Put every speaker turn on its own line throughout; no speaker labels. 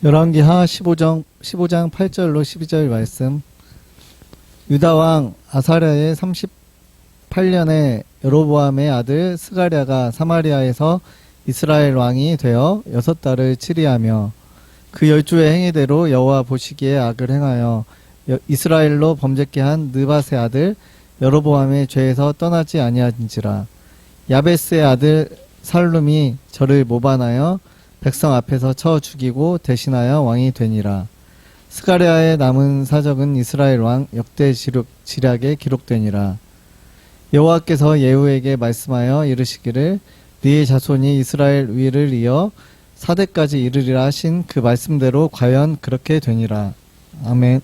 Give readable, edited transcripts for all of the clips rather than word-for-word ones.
열왕기하 15장 8절로 12절 말씀. 유다왕 아사랴의 38년에 여로보암의 아들 스가랴가 사마리아에서 이스라엘 왕이 되어 6달을 치리하며 그 10주의 행위대로 여호와 보시기에 악을 행하여 이스라엘로 범죄케 한 느밧의 아들 여로보암의 죄에서 떠나지 아니한지라. 야베스의 아들 살룸이 저를 모반하여 백성 앞에서 쳐 죽이고 대신하여 왕이 되니라. 스가랴의 남은 사적은 이스라엘 왕 역대 지략에 기록되니라. 여호와께서 예후에게 말씀하여 이르시기를 네 자손이 이스라엘 위를 이어 4대까지 이르리라 하신 그 말씀대로 과연 그렇게 되니라. 아멘.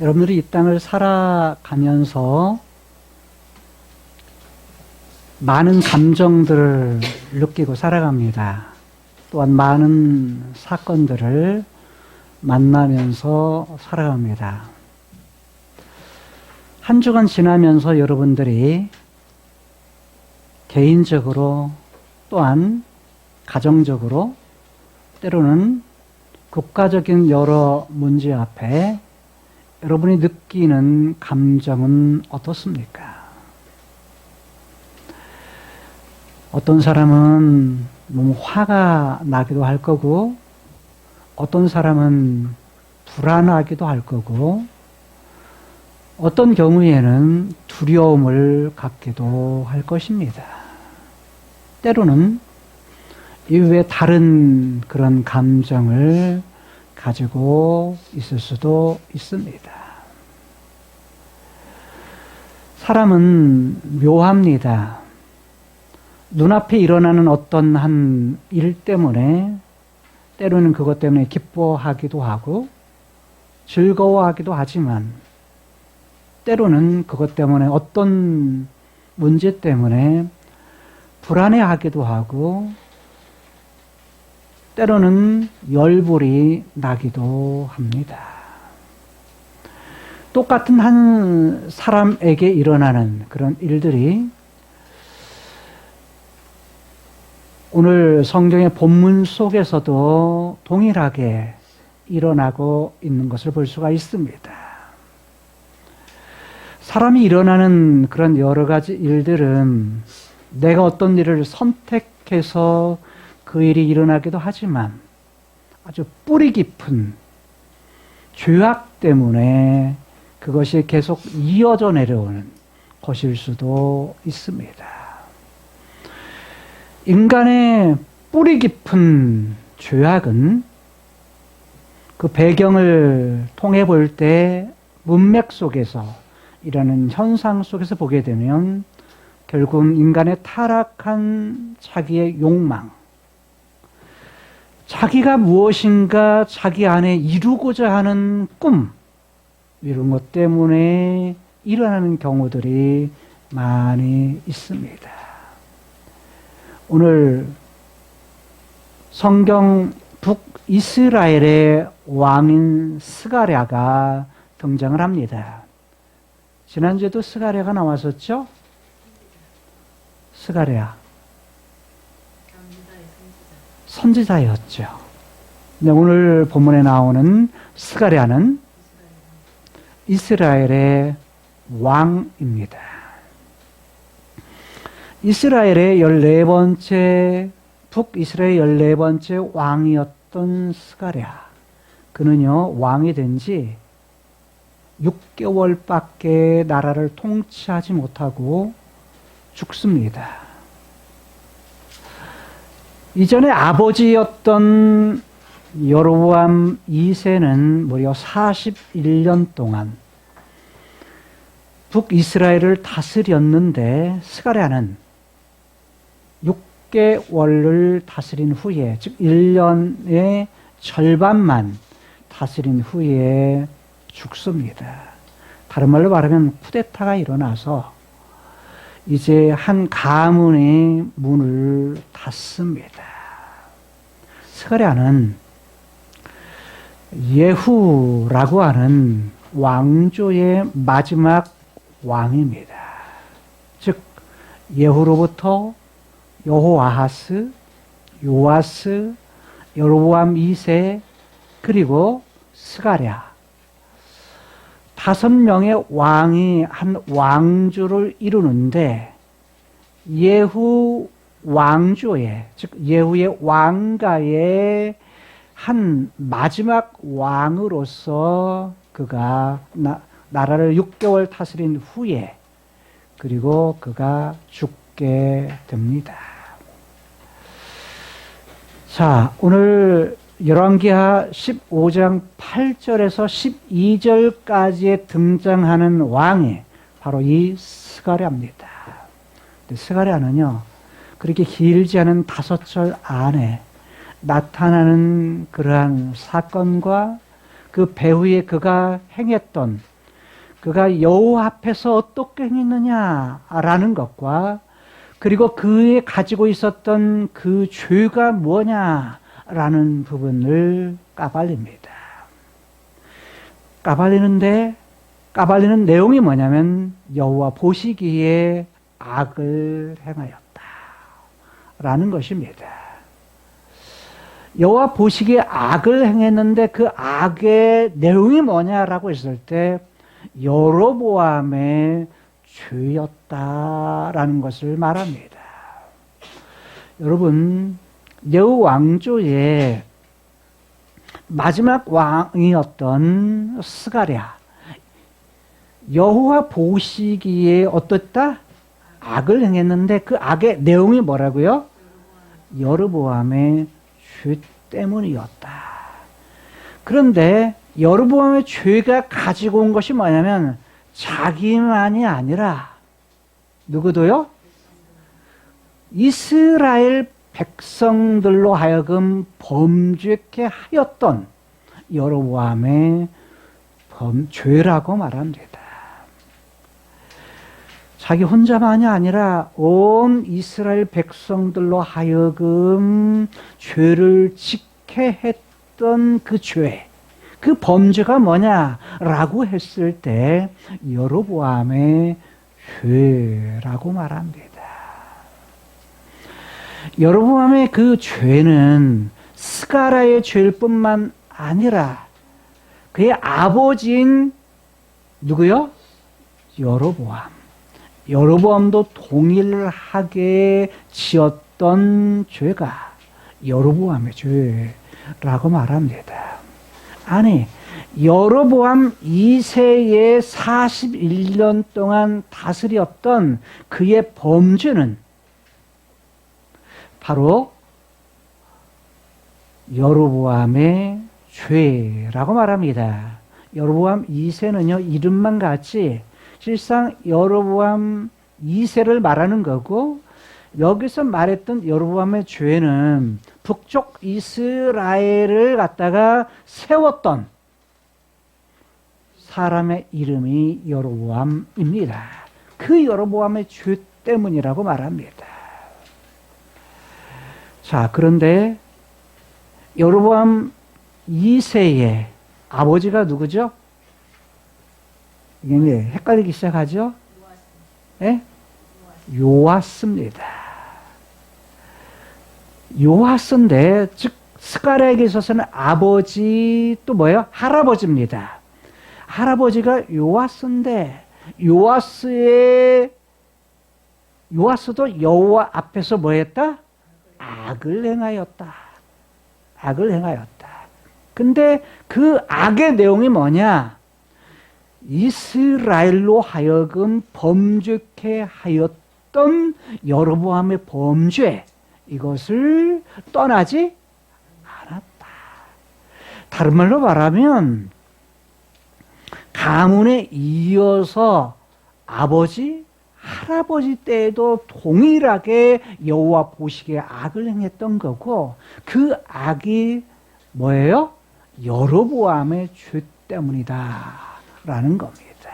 여러분들이 이 땅을 살아가면서 많은 감정들을 느끼고 살아갑니다. 또한 많은 사건들을 만나면서 살아갑니다. 한 주간 지나면서 여러분들이 개인적으로 또한 가정적으로 때로는 국가적인 여러 문제 앞에 여러분이 느끼는 감정은 어떻습니까? 어떤 사람은 너무 화가 나기도 할 거고, 어떤 사람은 불안하기도 할 거고, 어떤 경우에는 두려움을 갖기도 할 것입니다. 때로는 이외에 다른 그런 감정을 가지고 있을 수도 있습니다. 사람은 묘합니다. 눈앞에 일어나는 어떤 한 일 때문에 때로는 그것 때문에 기뻐하기도 하고 즐거워하기도 하지만 때로는 그것 때문에 어떤 문제 때문에 불안해하기도 하고 때로는 열불이 나기도 합니다. 똑같은 한 사람에게 일어나는 그런 일들이 오늘 성경의 본문 속에서도 동일하게 일어나고 있는 것을 볼 수가 있습니다. 사람이 일어나는 그런 여러 가지 일들은 내가 어떤 일을 선택해서 그 일이 일어나기도 하지만 아주 뿌리 깊은 죄악 때문에 그것이 계속 이어져 내려오는 것일 수도 있습니다. 인간의 뿌리 깊은 죄악은 그 배경을 통해 볼 때 문맥 속에서 이라는 현상 속에서 보게 되면 결국 인간의 타락한 자기의 욕망, 자기가 무엇인가 자기 안에 이루고자 하는 꿈, 이런 것 때문에 일어나는 경우들이 많이 있습니다. 오늘 성경 북이스라엘의 왕인 스가랴가 등장을 합니다. 지난주에도 스가랴가 나왔었죠? 스가랴 선지자였죠. 근데 오늘 본문에 나오는 스가랴는 이스라엘의 왕입니다. 이스라엘의 14번째, 북이스라엘 14번째 왕이었던 스가랴. 그는요, 왕이 된 지 6개월밖에 나라를 통치하지 못하고 죽습니다. 이전에 아버지였던 여로보암 2세는 무려 41년 동안 북이스라엘을 다스렸는데 스가랴는 6개월을 다스린 후에, 즉 1년의 절반만 다스린 후에 죽습니다. 다른 말로 말하면 쿠데타가 일어나서 이제 한 가문의 문을 닫습니다. 스가랴는 예후라고 하는 왕조의 마지막 왕입니다. 즉 예후로부터 여호아하스, 요아스, 여로보암 2세, 그리고 스가랴. 5명의 왕이 한 왕조를 이루는데 예후 왕조의, 즉 예후의 왕가의 한 마지막 왕으로서 그가 나라를 6개월 다스린 후에 그리고 그가 죽게 됩니다. 자, 오늘 열왕기하 15장 8절에서 12절까지에 등장하는 왕이 바로 이 스가랴입니다. 스가랴는요, 그렇게 길지 않은 5절 안에 나타나는 그러한 사건과 그 배후에 그가 행했던, 그가 여호와 앞에서 어떻게 행했느냐라는 것과 그리고 그에 가지고 있었던 그 죄가 뭐냐라는 부분을 까발립니다. 까발리는 내용이 뭐냐면 여호와 보시기에 악을 행하였다라는 것입니다. 여호와 보시기에 악을 행했는데 그 악의 내용이 뭐냐라고 했을 때 여로보암의 죄였다라는 것을 말합니다. 여러분, 여호 왕조의 마지막 왕이었던 스가랴, 여호와 보시기에 어떻다? 악을 행했는데 그 악의 내용이 뭐라고요? 여로보암의 죄 때문이었다. 그런데 여로보암의 죄가 가지고 온 것이 뭐냐면 자기만이 아니라 누구도요? 이스라엘 백성들로 하여금 범죄케 하였던 여로보암의 죄라고 말합니다. 자기 혼자만이 아니라 온 이스라엘 백성들로 하여금 죄를 짓게 했던 그 죄, 그 범죄가 뭐냐라고 했을 때 여로보암의 죄라고 말합니다. 여로보암의 그 죄는 스가랴의 죄일 뿐만 아니라 그의 아버지인 누구요? 여로보암도 동일하게 지었던 죄가 여로보암의 죄라고 말합니다. 아니, 여로보암 2세의 41년 동안 다스렸던 그의 범죄는 바로 여로보암의 죄라고 말합니다. 여로보암 2세는요, 이름만 같이 실상 여로보암 2세를 말하는 거고, 여기서 말했던 여로보암의 죄는 북쪽 이스라엘을 갖다가 세웠던 사람의 이름이 여로보암입니다. 그 여로보암의 죄 때문이라고 말합니다. 자, 그런데 여로보암 2세의 아버지가 누구죠? 이게 헷갈리기 시작하죠? 예? 요아스입니다. 요아스인데, 즉 스가랴에게 있어서는 아버지 또 뭐예요? 할아버지입니다. 할아버지가 요아스인데 요아스도 여호와 앞에서 뭐 했다? 악을 행하였다. 근데 그 악의 내용이 뭐냐? 이스라엘로 하여금 범죄케 하였던 여로보암의 범죄, 이것을 떠나지 않았다. 다른 말로 말하면 가문에 이어서 아버지, 할아버지 때에도 동일하게 여호와 보시기에 악을 행했던 거고, 그 악이 뭐예요? 여로보암의 죄 때문이다 라는 겁니다.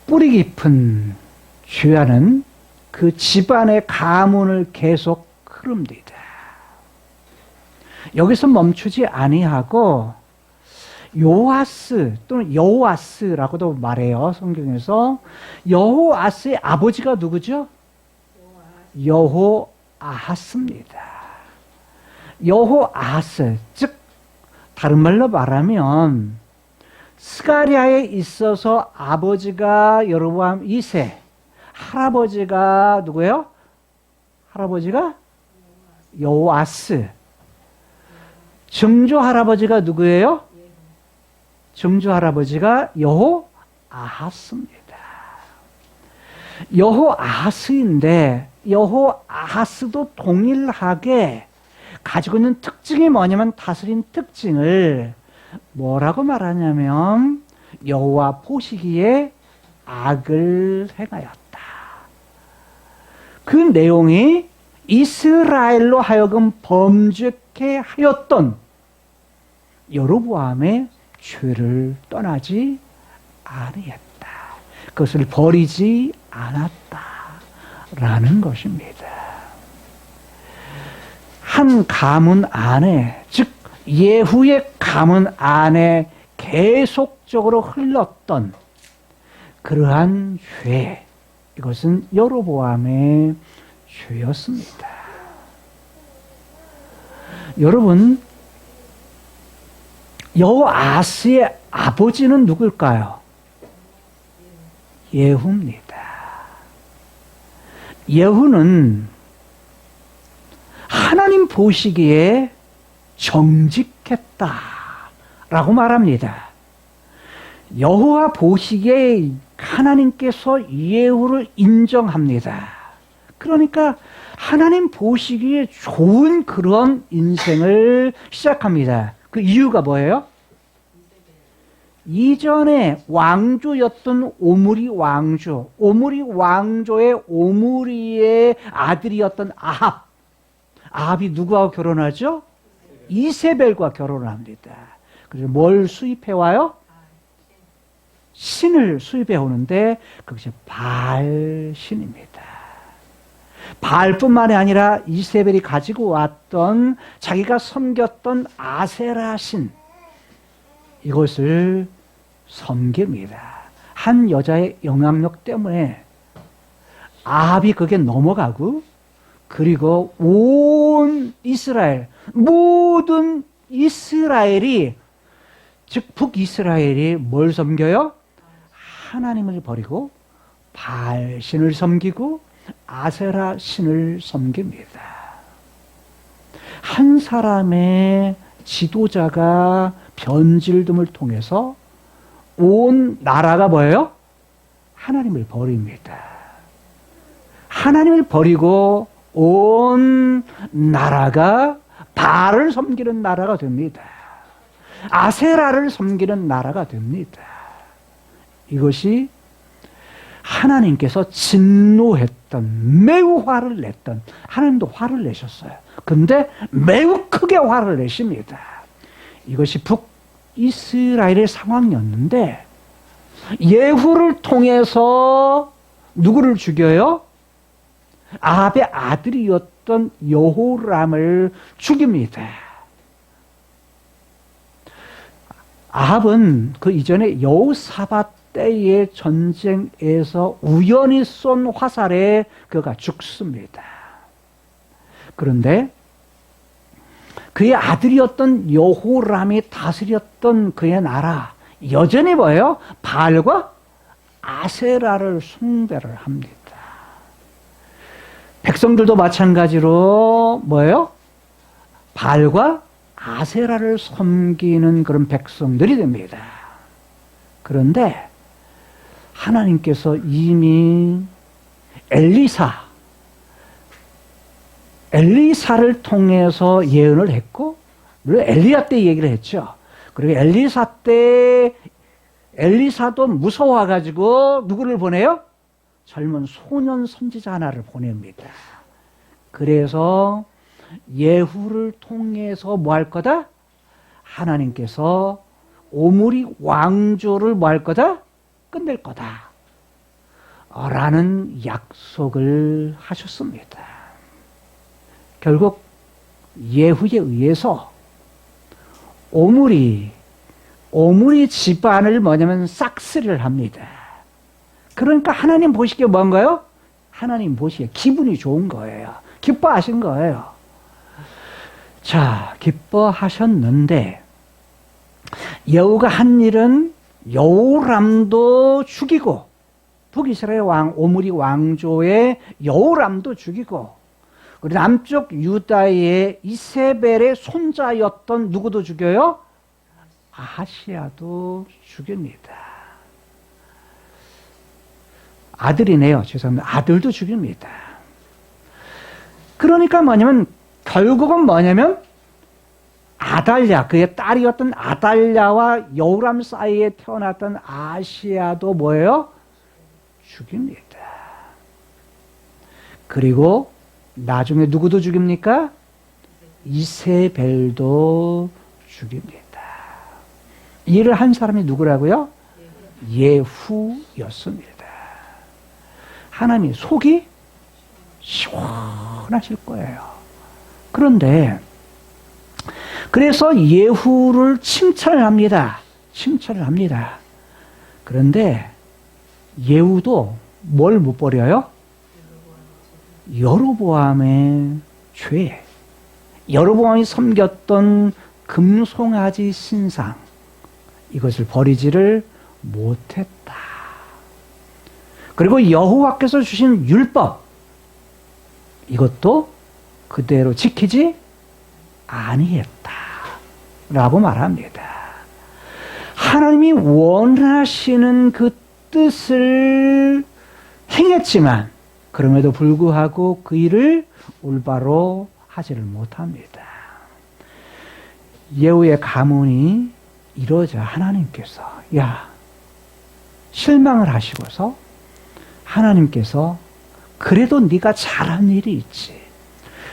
뿌리 깊은 죄와는 그 집안의 가문을 계속 흐릅니다. 여기서 멈추지 아니하고 요아스 또는 여호아스라고도 말해요. 성경에서. 여호아스의 아버지가 누구죠? 여호아하스입니다. 여호아스, 즉 다른 말로 말하면 스가랴에 있어서 아버지가 여로보암 2세, 할아버지가 누구예요? 할아버지가 여호아스. 증조 할아버지가 누구예요? 증조 할아버지가 여호아하스입니다. 여호아하스인데 여호아하스도 동일하게 가지고 있는 특징이 뭐냐면 다스린 특징을 뭐라고 말하냐면 여호와 보시기에 악을 행하였다. 그 내용이 이스라엘로 하여금 범죄케 하였던 여로보암의 죄를 떠나지 아니했다. 그것을 버리지 않았다라는 것입니다. 한 가문 안에, 즉 예후의 가문 안에 계속적으로 흘렀던 그러한 죄, 이것은 여로보암의 죄였습니다. 여러분, 여호아스의 아버지는 누굴까요? 예후입니다. 예후는 하나님 보시기에 정직했다라고 말합니다. 여호와 보시기에 하나님께서 예후를 인정합니다. 그러니까 하나님 보시기에 좋은 그런 인생을 시작합니다. 그 이유가 뭐예요? 이전에 왕조였던 오므리 왕조, 오므리 왕조의 오므리의 아들이었던 아합. 아합이 누구하고 결혼하죠? 이세벨과 결혼합니다. 그래서 뭘 수입해 와요? 신을 수입해 오는데 그것이 바알신입니다. 바알뿐만이 아니라 이세벨이 가지고 왔던 자기가 섬겼던 아세라신, 이것을 섬깁니다. 한 여자의 영향력 때문에 아합이 그게 넘어가고, 그리고 온 이스라엘, 모든 이스라엘이, 즉 북이스라엘이 뭘 섬겨요? 하나님을 버리고 바알신을 섬기고 아세라 신을 섬깁니다. 한 사람의 지도자가 변질됨을 통해서 온 나라가 뭐예요? 하나님을 버립니다. 하나님을 버리고 온 나라가 바알을 섬기는 나라가 됩니다. 아세라를 섬기는 나라가 됩니다. 이것이 하나님께서 진노했던, 매우 화를 냈던, 하나님도 화를 내셨어요. 근데 매우 크게 화를 내십니다. 이것이 북이스라엘의 상황이었는데, 예후를 통해서 누구를 죽여요? 아합의 아들이었던 여호람을 죽입니다. 아합은 그 이전에 여호사밧 때의 전쟁에서 우연히 쏜 화살에 그가 죽습니다. 그런데 그의 아들이었던 여호람이 다스렸던 그의 나라, 여전히 뭐예요? 바알과 아세라를 숭배를 합니다. 백성들도 마찬가지로 뭐예요? 바알과 아세라를 섬기는 그런 백성들이 됩니다. 그런데 하나님께서 이미 엘리사를 통해서 예언을 했고, 물론 엘리야 때 얘기를 했죠. 그리고 엘리사 때 엘리사도 무서워가지고 누구를 보내요? 젊은 소년 선지자 하나를 보냅니다. 그래서 예후를 통해서 뭐 할 거다? 하나님께서 오므리 왕조를 뭐 할 거다? 끝낼 거다. 라는 약속을 하셨습니다. 결국 예후에 의해서 오므리 집안을 뭐냐면 싹쓸이를 합니다. 그러니까 하나님 보시기에 뭔가요? 하나님 보시기에 기분이 좋은 거예요. 기뻐하신 거예요. 자, 기뻐하셨는데 여우가 한 일은 여호람도 죽이고 북이스라엘 왕 오므리 왕조의 여호람도 죽이고 그리고 남쪽 유다의 이세벨의 손자였던 누구도 죽여요? 아하시야도 죽입니다. 아들이네요. 죄송합니다. 아들도 죽입니다. 그러니까 뭐냐면 결국은 뭐냐면 아달랴, 그의 딸이었던 아달랴와 여호람 사이에 태어났던 아시야도 뭐예요? 죽입니다. 그리고 나중에 누구도 죽입니까? 이세벨도 죽입니다. 일을 한 사람이 누구라고요? 예후였습니다. 하나님이 속이 시원하실 거예요. 그런데 그래서 예후를 칭찬을 합니다. 칭찬을 합니다. 그런데 예후도 뭘 못 버려요? 여로보암의 죄. 여로보암이 섬겼던 금송아지 신상. 이것을 버리지를 못했다. 그리고 여호와께서 주신 율법. 이것도 그대로 지키지 아니했다. 라고 말합니다. 하나님이 원하시는 그 뜻을 행했지만 그럼에도 불구하고 그 일을 올바로 하지를 못합니다. 예후의 가문이 이러자 하나님께서 실망을 하시고서 하나님께서 그래도 네가 잘한 일이 있지.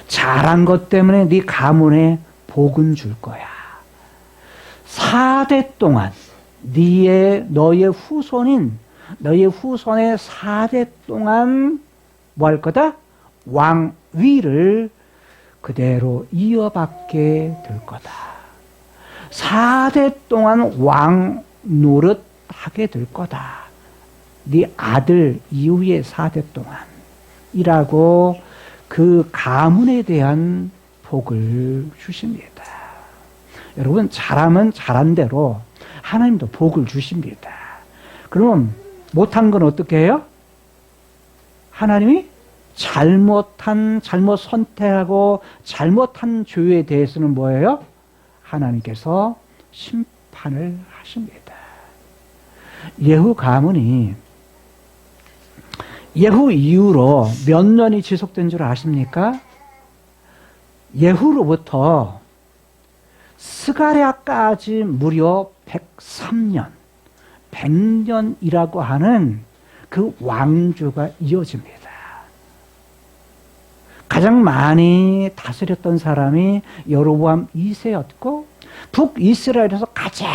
잘한 것 때문에 네 가문에 복은 줄 거야. 4대 동안 너의 후손인 너의 후손의 4대 동안 뭐 할 거다? 왕위를 그대로 이어받게 될 거다. 4대 동안 왕 노릇하게 될 거다. 네 아들 이후의 4대 동안이라고 그 가문에 대한 복을 주십니다. 여러분 잘하면 잘한 대로 하나님도 복을 주십니다. 그러면 못한 건 어떻게 해요? 하나님이 잘못 선택하고 잘못한 죄에 대해서는 뭐예요? 하나님께서 심판을 하십니다. 예후 가문이 예후 이후로 몇 년이 지속된 줄 아십니까? 예후로부터 스가랴까지 무려 103년, 100년이라고 하는 그 왕조가 이어집니다. 가장 많이 다스렸던 사람이 여로보암 2세였고 북이스라엘에서 가장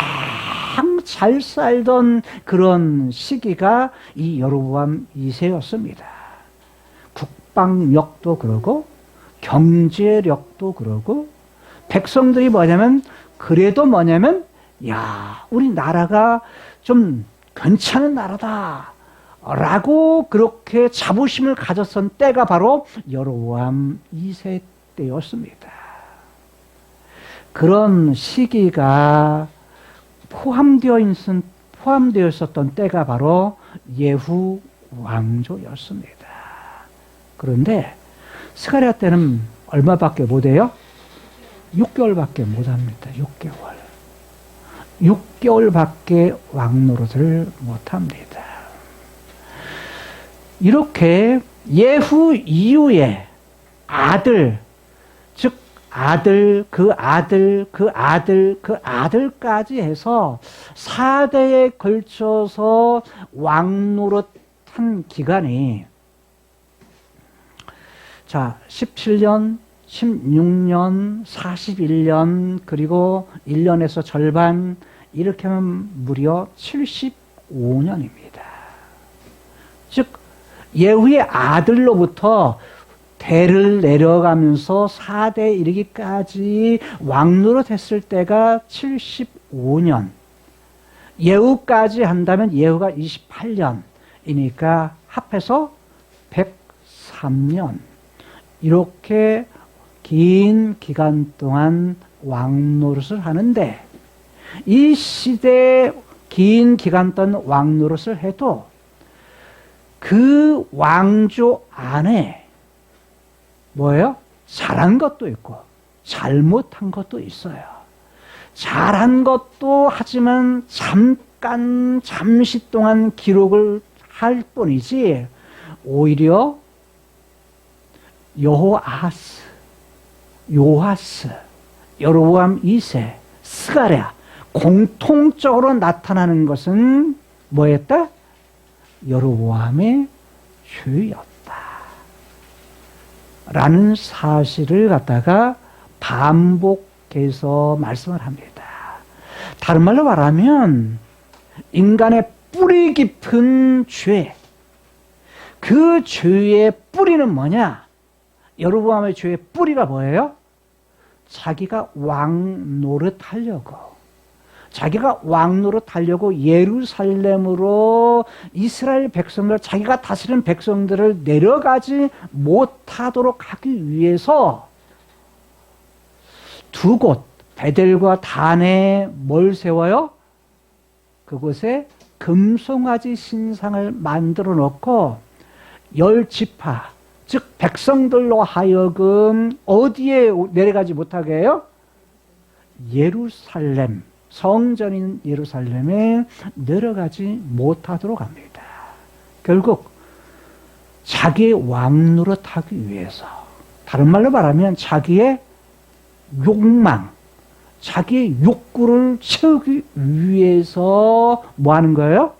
잘 살던 그런 시기가 이 여로보암 2세였습니다. 국방력도 그러고 경제력도 그러고 백성들이 그래도 우리 나라가 좀 괜찮은 나라다 라고 그렇게 자부심을 가졌던 때가 바로 여로보암 2세 때였습니다. 그런 시기가 포함되어 있었던 때가 바로 예후 왕조였습니다. 그런데 스가랴 때는 얼마밖에 못해요? 6개월밖에 못합니다. 6개월밖에 왕노릇을 못합니다. 이렇게 예후 이후에 아들, 즉 아들, 그 아들, 그 아들, 그 아들까지 해서 4대에 걸쳐서 왕노릇한 기간이 17년, 16년, 41년, 그리고 1년에서 절반, 이렇게 하면 무려 75년입니다. 즉, 예후의 아들로부터 대를 내려가면서 4대 이르기까지 왕노릇 했을 때가 75년. 예후까지 한다면 예후가 28년이니까 합해서 103년. 이렇게 긴 기간 동안 왕 노릇을 하는데 이 시대에 긴 기간 동안 왕 노릇을 해도 그 왕조 안에 뭐예요? 잘한 것도 있고 잘못한 것도 있어요. 잘한 것도 하지만 잠시 동안 기록을 할 뿐이지 오히려 여호아하스, 요하스, 여로보암 2세, 스가랴 공통적으로 나타나는 것은 뭐였다? 여로보암의 죄였다. 라는 사실을 갖다가 반복해서 말씀을 합니다. 다른 말로 말하면 인간의 뿌리 깊은 죄, 그 죄의 뿌리는 뭐냐? 여로보암의 죄의 뿌리가 뭐예요? 자기가 왕 노릇하려고, 자기가 왕 노릇하려고 예루살렘으로 이스라엘 백성들, 자기가 다스리는 백성들을 내려가지 못하도록 하기 위해서 두 곳, 베델과 단에 뭘 세워요? 그곳에 금송아지 신상을 만들어 놓고 10지파, 즉 백성들로 하여금 어디에 내려가지 못하게 해요? 예루살렘, 성전인 예루살렘에 내려가지 못하도록 합니다. 결국 자기의 왕 노릇하기 위해서, 다른 말로 말하면 자기의 욕망, 자기의 욕구를 채우기 위해서 뭐 하는 거예요?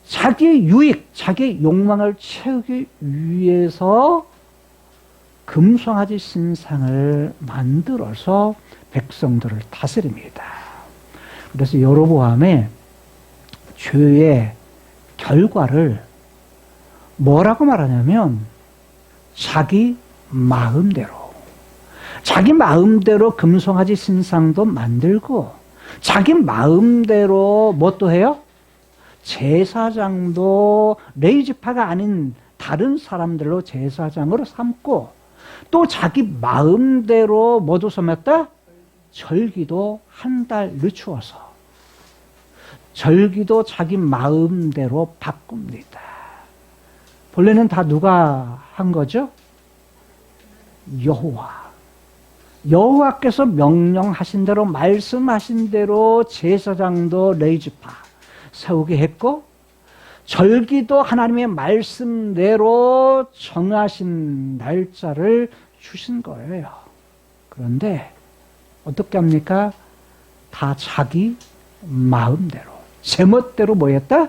자기의 유익, 자기의 욕망을 채우기 위해서 금송아지 신상을 만들어서 백성들을 다스립니다. 그래서 여로보암의 죄의 결과를 뭐라고 말하냐면 자기 마음대로 금송아지 신상도 만들고 자기 마음대로 뭐 또 해요? 제사장도 레위지파가 아닌 다른 사람들로 제사장으로 삼고 또 자기 마음대로 뭐도 섬겼다? 절기도 한 달 늦추어서 절기도 자기 마음대로 바꿉니다. 본래는 다 누가 한 거죠? 여호와께서 명령하신 대로 말씀하신 대로 제사장도 레위지파 세우게 했고 절기도 하나님의 말씀대로 정하신 날짜를 주신 거예요. 그런데 어떻게 합니까? 다 자기 마음대로 제멋대로 뭐 했다?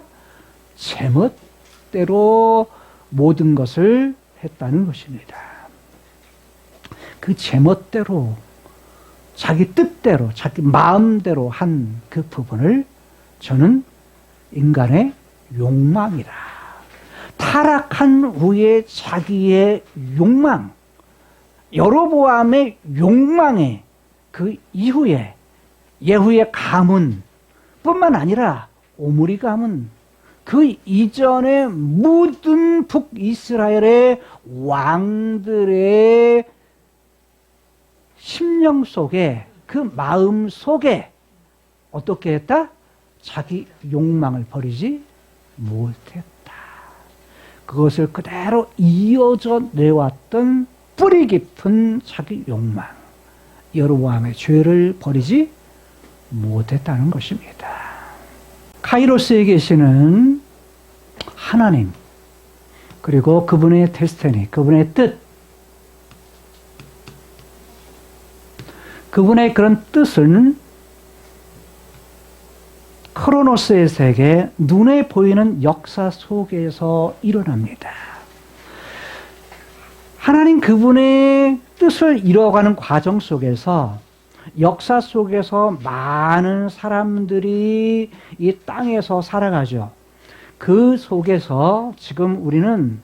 제멋대로 모든 것을 했다는 것입니다. 그 제멋대로 자기 뜻대로 자기 마음대로 한 그 부분을 저는 인간의 욕망이라, 타락한 후에 자기의 욕망, 여로보암의 욕망에 그 이후에 예후의 가문 뿐만 아니라 오므리 가문, 그 이전에 모든 북이스라엘의 왕들의 심령 속에, 그 마음 속에 어떻게 했다? 자기 욕망을 버리지 못했다. 그것을 그대로 이어져 내왔던 뿌리 깊은 자기 욕망, 여로보암의 죄를 버리지 못했다는 것입니다. 카이로스에 계시는 하나님, 그리고 그분의 데스티니, 그분의 뜻, 그분의 그런 뜻은 크로노스의 세계, 눈에 보이는 역사 속에서 일어납니다. 하나님 그분의 뜻을 이뤄가는 과정 속에서, 역사 속에서 많은 사람들이 이 땅에서 살아가죠. 그 속에서 지금 우리는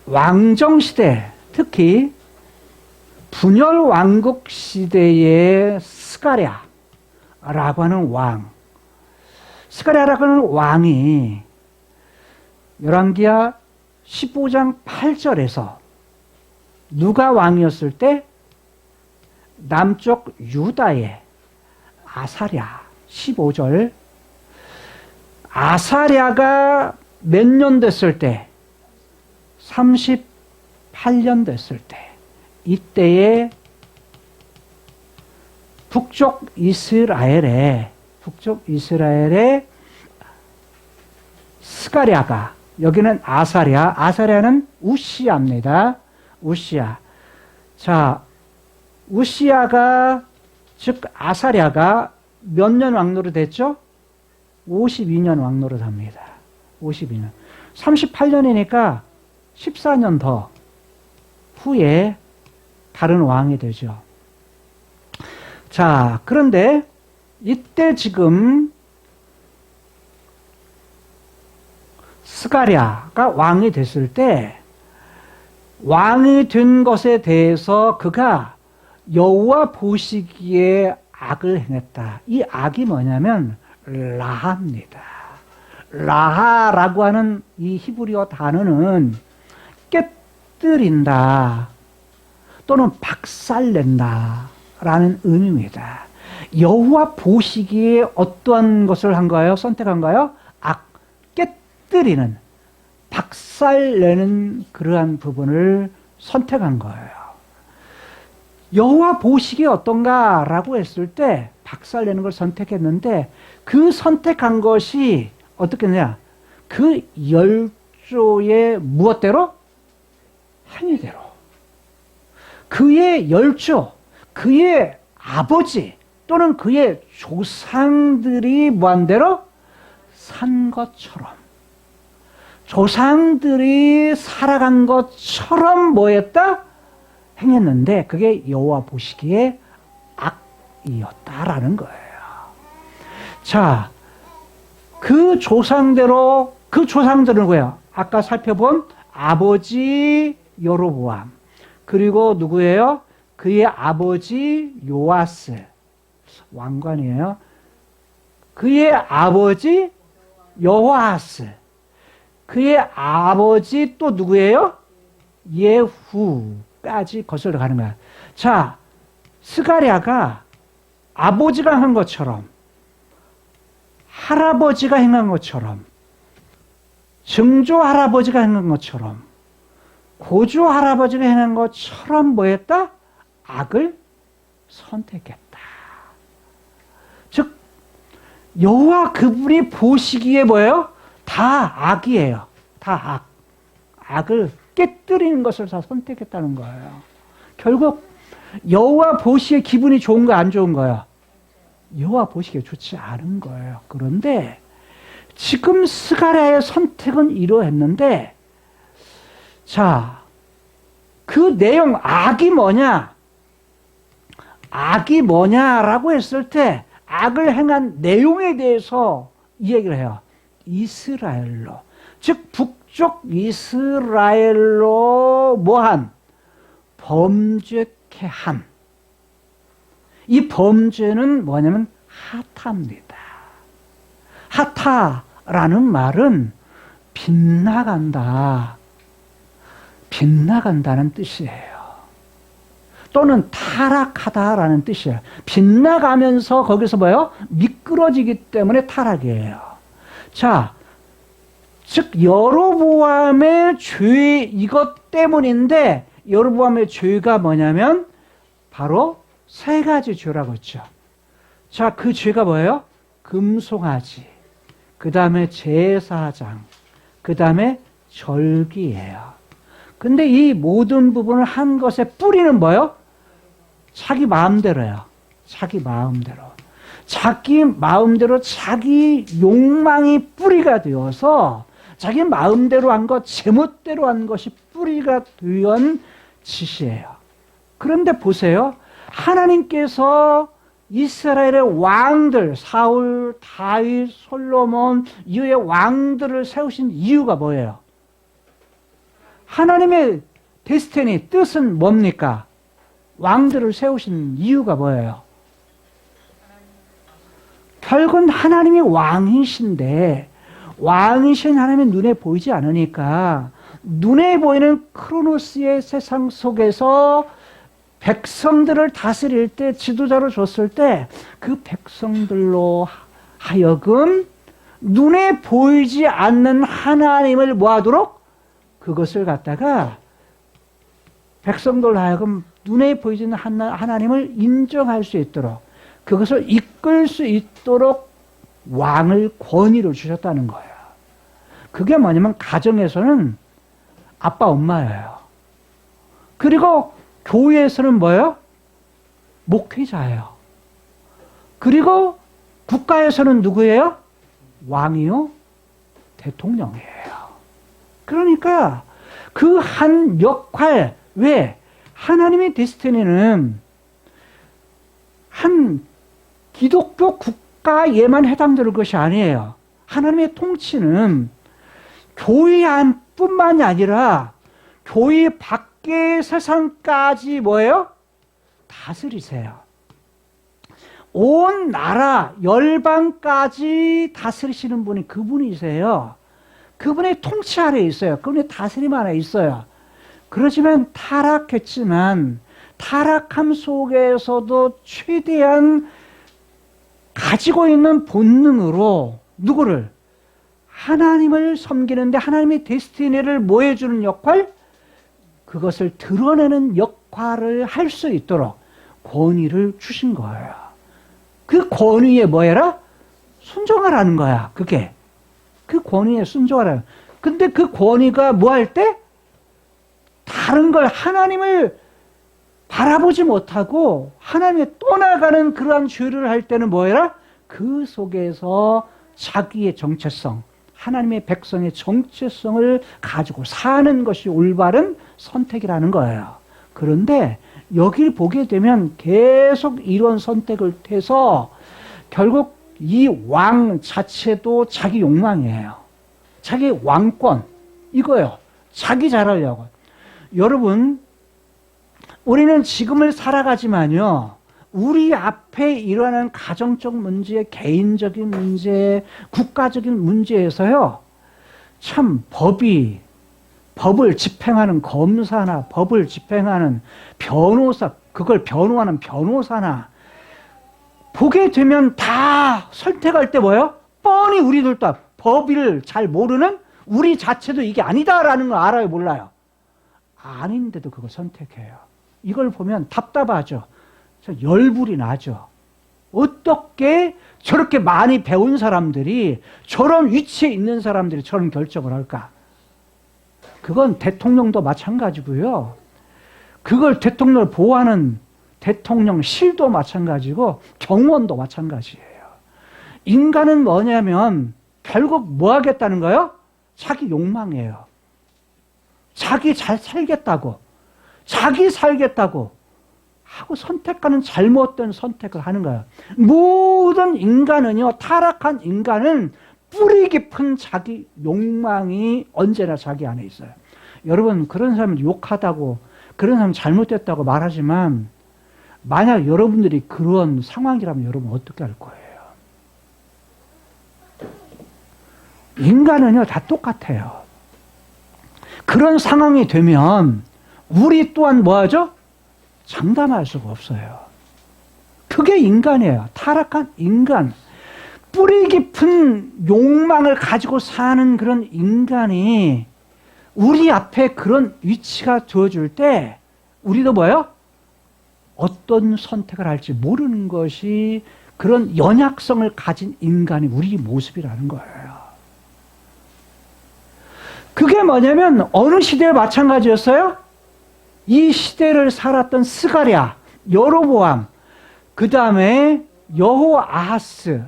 왕정시대, 특히 분열 왕국 시대의 스가랴라고 하는 왕, 스가랴라고 하는 왕이 열왕기하 15장 8절에서 누가 왕이었을 때? 남쪽 유다의 아사랴. 15절. 아사랴가 몇 년 됐을 때? 38년 됐을 때. 이때에 북쪽 이스라엘에 스가랴가, 여기는 아사랴, 아사랴는 우시야입니다. 우시야. 자, 우시야가, 즉 아사랴가 몇 년 왕노릇 됐죠? 52년 왕노릇 합니다. 52년. 38년이니까 14년 더 후에 다른 왕이 되죠. 자, 그런데 이때 지금 스가랴가 왕이 됐을 때 왕이 된 것에 대해서 그가 여호와 보시기에 악을 행했다. 이 악이 뭐냐면 라하입니다. 라하라고 하는 이 히브리어 단어는 깨뜨린다 또는 박살낸다 라는 의미입니다. 여호와 보시기에 어떠한 것을 한가요? 선택한가요? 악, 깨뜨리는, 박살내는 그러한 부분을 선택한 거예요. 여호와 보시기에 어떤가라고 했을 때 박살내는 걸 선택했는데 그 선택한 것이 어떻게 되냐? 그 열조의 무엇대로? 행위대로. 그의 열조, 그의 아버지 또는 그의 조상들이 뭐한대로? 산 것처럼. 조상들이 살아간 것처럼 뭐했다? 행했는데 그게 여호와 보시기에 악이었다라는 거예요. 자, 그 조상대로, 그 조상들은 누구예요? 아까 살펴본 아버지 여로보암, 그리고 누구예요? 그의 아버지 요아스, 왕관이에요. 그의 아버지 여호아스, 그의 아버지 또 누구예요? 예후까지 거슬러 가는 거야. 자, 스가랴가 아버지가 한 것처럼, 할아버지가 행한 것처럼, 증조 할아버지가 행한 것처럼, 고조 할아버지가 행한 것처럼 뭐했다? 악을 선택했다. 즉 여호와 그분이 보시기에 뭐예요? 다 악이에요. 다 악. 악을 깨뜨리는 것을 다 선택했다는 거예요. 결국 여호와 보시기에 기분이 좋은 거 안 좋은 거예요? 여호와 보시기에 좋지 않은 거예요. 그런데 지금 스가랴의 선택은 이러했는데, 자, 그 내용, 악이 뭐냐? 악이 뭐냐라고 했을 때 악을 행한 내용에 대해서 이 얘기를 해요. 이스라엘로, 즉 북쪽 이스라엘로 뭐한? 범죄케 한. 이 범죄는 뭐냐면 하타입니다. 하타라는 말은 빗나간다, 빗나간다는 뜻이에요. 또는 타락하다라는 뜻이에요. 빗나가면서 거기서 뭐예요? 미끄러지기 때문에 타락이에요. 자, 즉 여로보암의 죄, 이것 때문인데 여로보암의 죄가 뭐냐면 바로 세 가지 죄라고 했죠. 자, 그 죄가 뭐예요? 금송아지, 그 다음에 제사장, 그 다음에 절기예요. 근데 이 모든 부분을 한 것의 뿌리는 뭐예요? 자기 마음대로예요. 자기 마음대로. 자기 마음대로 자기 욕망이 뿌리가 되어서 자기 마음대로 한 것, 제멋대로 한 것이 뿌리가 된 짓이에요. 그런데 보세요. 하나님께서 이스라엘의 왕들, 사울, 다윗, 솔로몬 이후의 왕들을 세우신 이유가 뭐예요? 하나님의 데스티니, 뜻은 뭡니까? 왕들을 세우신 이유가 뭐예요? 결국은 하나님이 왕이신데 왕이신 하나님의 눈에 보이지 않으니까 눈에 보이는 크로노스의 세상 속에서 백성들을 다스릴 때, 지도자로 줬을 때 그 백성들로 하여금 눈에 보이지 않는 하나님을 뭐하도록, 그것을 갖다가 백성들로 하여금 눈에 보이지 않는 하나님을 인정할 수 있도록, 그것을 이끌 수 있도록 왕을, 권위를 주셨다는 거예요. 그게 뭐냐면 가정에서는 아빠 엄마예요. 그리고 교회에서는 뭐예요? 목회자예요. 그리고 국가에서는 누구예요? 왕이요? 대통령이에요. 그러니까 그 한 역할, 왜? 하나님의 데스티니는 한 기독교 국가에만 해당되는 것이 아니에요. 하나님의 통치는 교회 안뿐만이 아니라 교회 밖의 세상까지 뭐예요? 다스리세요. 온 나라, 열방까지 다스리시는 분이 그분이세요. 그분의 통치 아래에 있어요. 그분의 다스림 안에 있어요. 그렇지만 타락했지만 타락함 속에서도 최대한 가지고 있는 본능으로 누구를? 하나님을 섬기는데 하나님의 데스티니를 뭐 해주는 역할? 그것을 드러내는 역할을 할 수 있도록 권위를 주신 거예요. 그 권위에 뭐 해라? 순종하라는 거야. 그게. 그 권위에 순종하라. 근데 그 권위가 뭐 할 때? 다른 걸, 하나님을 바라보지 못하고 하나님에 떠나가는 그러한 죄를 할 때는 뭐 해라? 그 속에서 자기의 정체성, 하나님의 백성의 정체성을 가지고 사는 것이 올바른 선택이라는 거예요. 그런데 여기를 보게 되면 계속 이런 선택을 해서 결국 이 왕 자체도 자기 욕망이에요. 자기 왕권, 이거예요. 자기 잘하려고. 여러분, 우리는 지금을 살아가지만요, 우리 앞에 일어나는 가정적 문제, 개인적인 문제, 국가적인 문제에서요, 참 법을 집행하는 검사나 법을 집행하는 변호사, 그걸 변호하는 변호사나 보게 되면 다 선택할 때 뭐예요? 뻔히 우리들도 법을 잘 모르는 우리 자체도 이게 아니다라는 걸 알아요, 몰라요? 아닌데도 그걸 선택해요. 이걸 보면 답답하죠. 열불이 나죠. 어떻게 저렇게 많이 배운 사람들이, 저런 위치에 있는 사람들이 저런 결정을 할까? 그건 대통령도 마찬가지고요. 그걸 대통령을 보호하는 대통령실도 마찬가지고 경호원도 마찬가지예요. 인간은 뭐냐면 결국 뭐 하겠다는 거예요? 자기 욕망이에요. 자기 잘 살겠다고, 자기 살겠다고 하고 선택하는 잘못된 선택을 하는 거예요. 모든 인간은요, 타락한 인간은 뿌리 깊은 자기 욕망이 언제나 자기 안에 있어요. 여러분, 그런 사람을 욕하다고, 그런 사람 잘못됐다고 말하지만 만약 여러분들이 그런 상황이라면 여러분 어떻게 할 거예요? 인간은요, 다 똑같아요. 그런 상황이 되면 우리 또한 뭐 하죠? 장담할 수가 없어요. 그게 인간이에요. 타락한 인간. 뿌리 깊은 욕망을 가지고 사는 그런 인간이 우리 앞에 그런 위치가 되어줄 때 우리도 뭐예요? 어떤 선택을 할지 모르는 것이 그런 연약성을 가진 인간이 우리 모습이라는 거예요. 그게 뭐냐면 어느 시대에 마찬가지였어요? 이 시대를 살았던 스가랴, 여로보암, 그 다음에 여호아하스,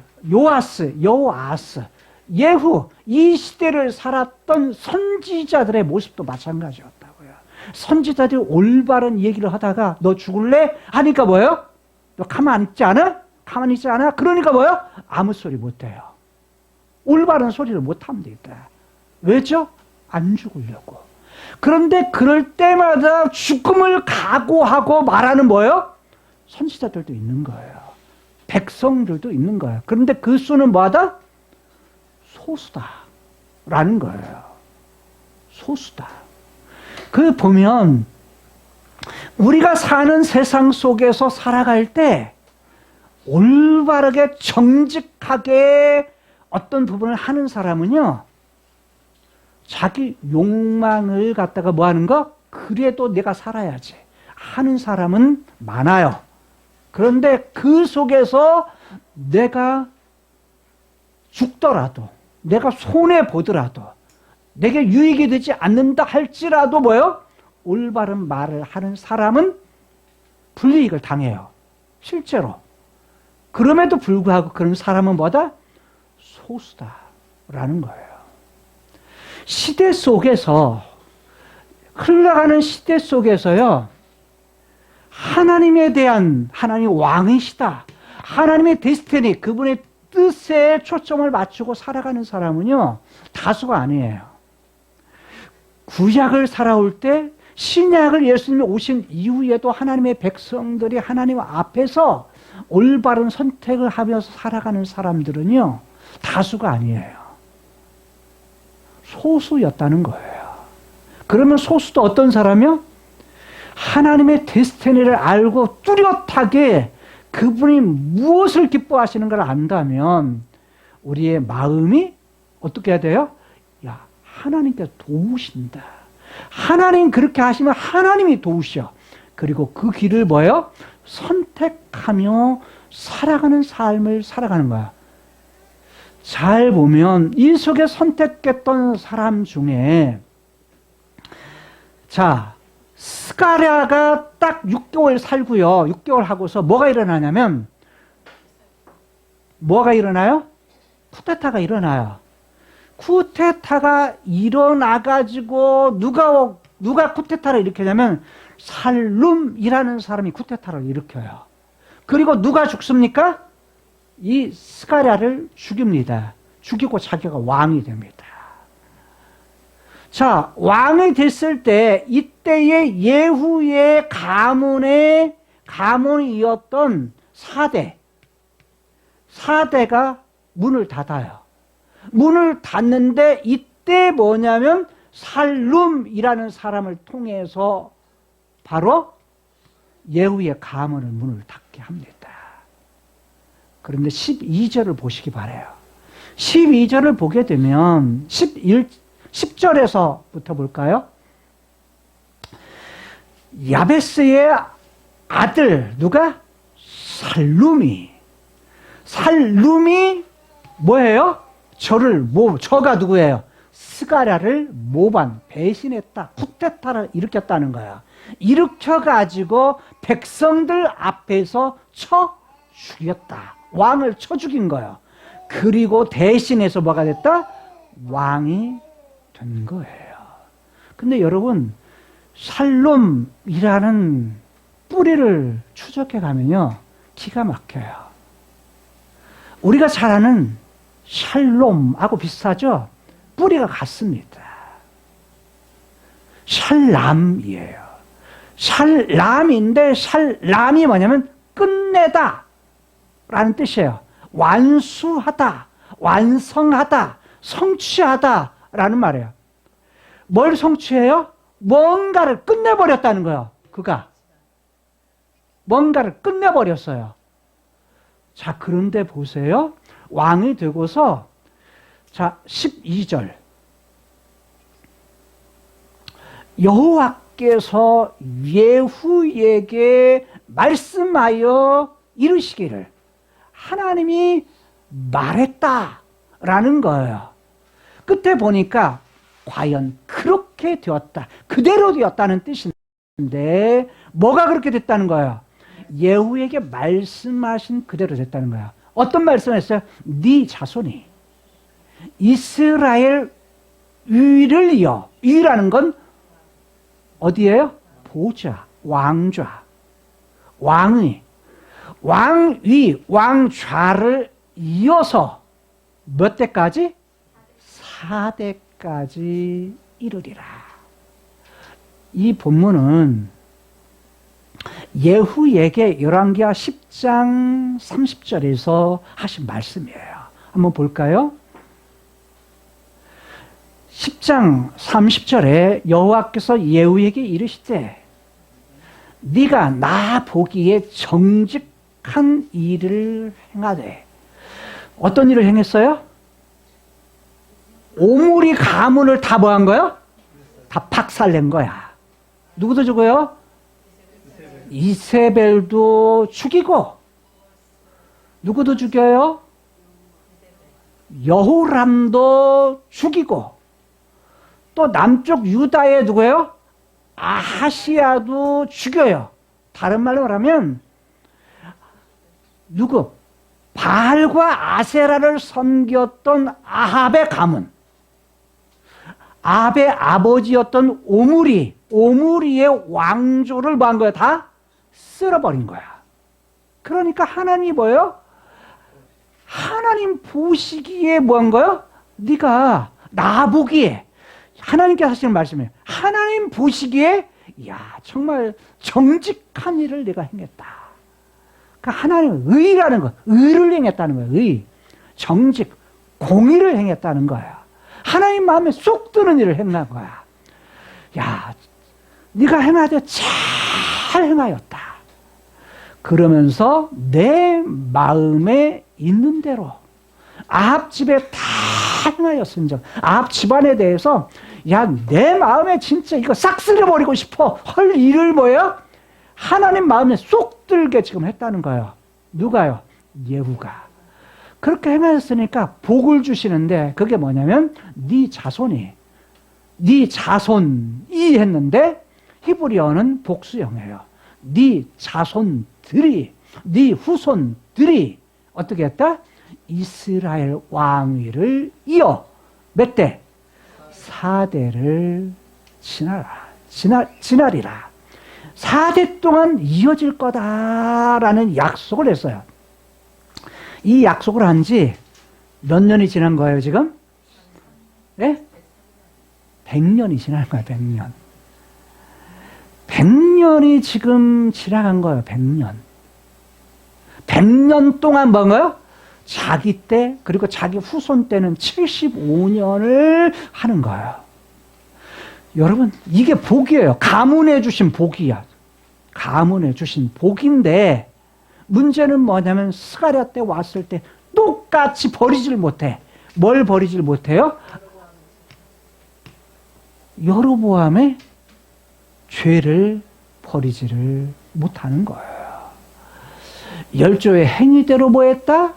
예후, 이 시대를 살았던 선지자들의 모습도 마찬가지였다고요. 선지자들이 올바른 얘기를 하다가 너 죽을래? 하니까 뭐예요? 너 가만히 있지 않아? 가만히 있지 않아? 그러니까 뭐예요? 아무 소리 못해요. 올바른 소리를 못하면 되겠다. 왜죠? 안 죽으려고. 그런데 그럴 때마다 죽음을 각오하고 말하는 뭐예요? 선지자들도 있는 거예요. 백성들도 있는 거예요. 그런데 그 수는 뭐하다? 소수다라는 거예요. 소수다. 그 보면 우리가 사는 세상 속에서 살아갈 때 올바르게 정직하게 어떤 부분을 하는 사람은요, 자기 욕망을 갖다가 뭐 하는 거? 그래도 내가 살아야지 하는 사람은 많아요. 그런데 그 속에서 내가 죽더라도, 내가 손해보더라도, 내게 유익이 되지 않는다 할지라도 뭐요? 올바른 말을 하는 사람은 불이익을 당해요. 실제로. 그럼에도 불구하고 그런 사람은 뭐다? 소수다라는 거예요. 시대 속에서, 흘러가는 시대 속에서요, 하나님에 대한, 하나님 왕이시다, 하나님의 데스티니, 그분의 뜻에 초점을 맞추고 살아가는 사람은요, 다수가 아니에요. 구약을 살아올 때, 신약을 예수님이 오신 이후에도 하나님의 백성들이 하나님 앞에서 올바른 선택을 하면서 살아가는 사람들은요, 다수가 아니에요. 소수였다는 거예요. 그러면 소수도 어떤 사람이요? 하나님의 데스티니를 알고 뚜렷하게 그분이 무엇을 기뻐하시는 걸 안다면 우리의 마음이 어떻게 해야 돼요? 야, 하나님께서 도우신다. 하나님 그렇게 하시면 하나님이 도우셔. 그리고 그 길을 뭐예요? 선택하며 살아가는 삶을 살아가는 거야. 잘 보면 이 속에 선택했던 사람 중에, 자, 스가랴가 딱 6개월 살고요. 6개월 하고서 뭐가 일어나냐면, 뭐가 일어나요? 쿠데타가 일어나요. 쿠데타가 일어나가지고 누가 쿠데타를 일으키냐면 살룸이라는 사람이 쿠데타를 일으켜요. 그리고 누가 죽습니까? 이 스가랴를 죽입니다. 죽이고 자기가 왕이 됩니다. 자, 왕이 됐을 때 이때의 예후의 가문이었던 4대가 문을 닫아요. 문을 닫는데 이때 뭐냐면 살룸이라는 사람을 통해서 바로 예후의 가문을 문을 닫게 합니다. 그런데 12절을 보시기 바라요. 12절을 보게 되면 10절에서부터 볼까요? 야베스의 아들 누가? 살룸이 뭐예요? 저가 누구예요? 스가랴를 배신했다. 쿠데타를 일으켰다는 거야. 일으켜가지고 백성들 앞에서 쳐 죽였다. 왕을 쳐 죽인 거예요. 그리고 대신해서 뭐가 됐다? 왕이 된 거예요. 근데 여러분, 살룸이라는 뿌리를 추적해 가면요, 기가 막혀요. 우리가 잘 아는 샬롬하고 비슷하죠? 뿌리가 같습니다. 샬람이에요. 샬람인데 샬람이 뭐냐면 끝내다 라는 뜻이에요. 완수하다, 완성하다, 성취하다 라는 말이에요. 뭘 성취해요? 뭔가를 끝내버렸다는 거예요. 그가 뭔가를 끝내버렸어요. 자, 그런데 보세요. 왕이 되고서, 자, 12절. 여호와께서 예후에게 말씀하여 이르시기를, 하나님이 말했다라는 거예요. 끝에 보니까 과연 그렇게 되었다, 그대로 되었다는 뜻인데, 뭐가 그렇게 됐다는 거예요? 예후에게 말씀하신 그대로 됐다는 거야. 어떤 말씀을 했어요? 네 자손이 이스라엘 위를요. 위라는 건 어디예요? 보좌, 왕좌, 왕위, 왕좌를 이어서 몇 대까지? 4대까지 이르리라. 이 본문은 예후에게 열왕기하 10장 30절에서 하신 말씀이에요. 한번 볼까요? 10장 30절에 여호와께서 예후에게 이르시되 네가 나 보기에 정직한 일을 행하되. 어떤 일을 행했어요? 오므리 가문을 다 뭐 한 거요? 다 박살낸 거야. 누구도 죽어요? 이세벨도 죽이고. 누구도 죽여요? 여호람도 죽이고. 또 남쪽 유다의 누구예요? 아하시야도 죽여요. 다른 말로 말하면 누구? 바알과 아세라를 섬겼던 아합의 가문, 아합의 아버지였던 오므리의 왕조를 뭐 한 거야? 다 쓸어버린 거야. 그러니까 하나님이 뭐예요? 하나님 보시기에 뭐 한 거예요? 네가 나 보기에, 하나님께서 하시는 말씀이에요. 하나님 보시기에 야 정말 정직한 일을 내가 행했다. 그러니까 하나님은 의라는 거, 의를 행했다는 거예요. 의, 정직, 공의를 행했다는 거야. 하나님 마음에 쏙 드는 일을 행한 거야. 야, 네가 행하되 잘 행하였다. 그러면서 내 마음에 있는 대로 아합 집에 다 행하였은즉, 아합 집안에 대해서 야 내 마음에 진짜 이거 싹 쓸어버리고 싶어 헐 일을 뭐예요? 하나님 마음에 쏙 들게 지금 했다는 거예요. 누가요? 예후가. 그렇게 행하였으니까 복을 주시는데 그게 뭐냐면 네 자손이 했는데 히브리어는 복수형이에요. 네 자손들이, 네 후손들이 어떻게 했다? 이스라엘 왕위를 이어 몇 대? 4대를 지나리라. 4대 동안 이어질 거다라는 약속을 했어요. 이 약속을 한 지 몇 년이 지난 거예요, 지금? 네? 100년이 지난 거예요, 100년. 100년이 지금 지나간 거예요, 100년. 100년 동안 뭔가요? 자기 때, 그리고 자기 후손 때는 75년을 하는 거예요. 여러분, 이게 복이에요. 가문에 주신 복이야. 가문에 주신 복인데, 문제는 뭐냐면, 스가랴 때 왔을 때 똑같이 버리질 못해. 뭘 버리질 못해요? 여로보암의 죄를 버리지를 못하는 거예요. 열조의 행위대로 뭐 했다?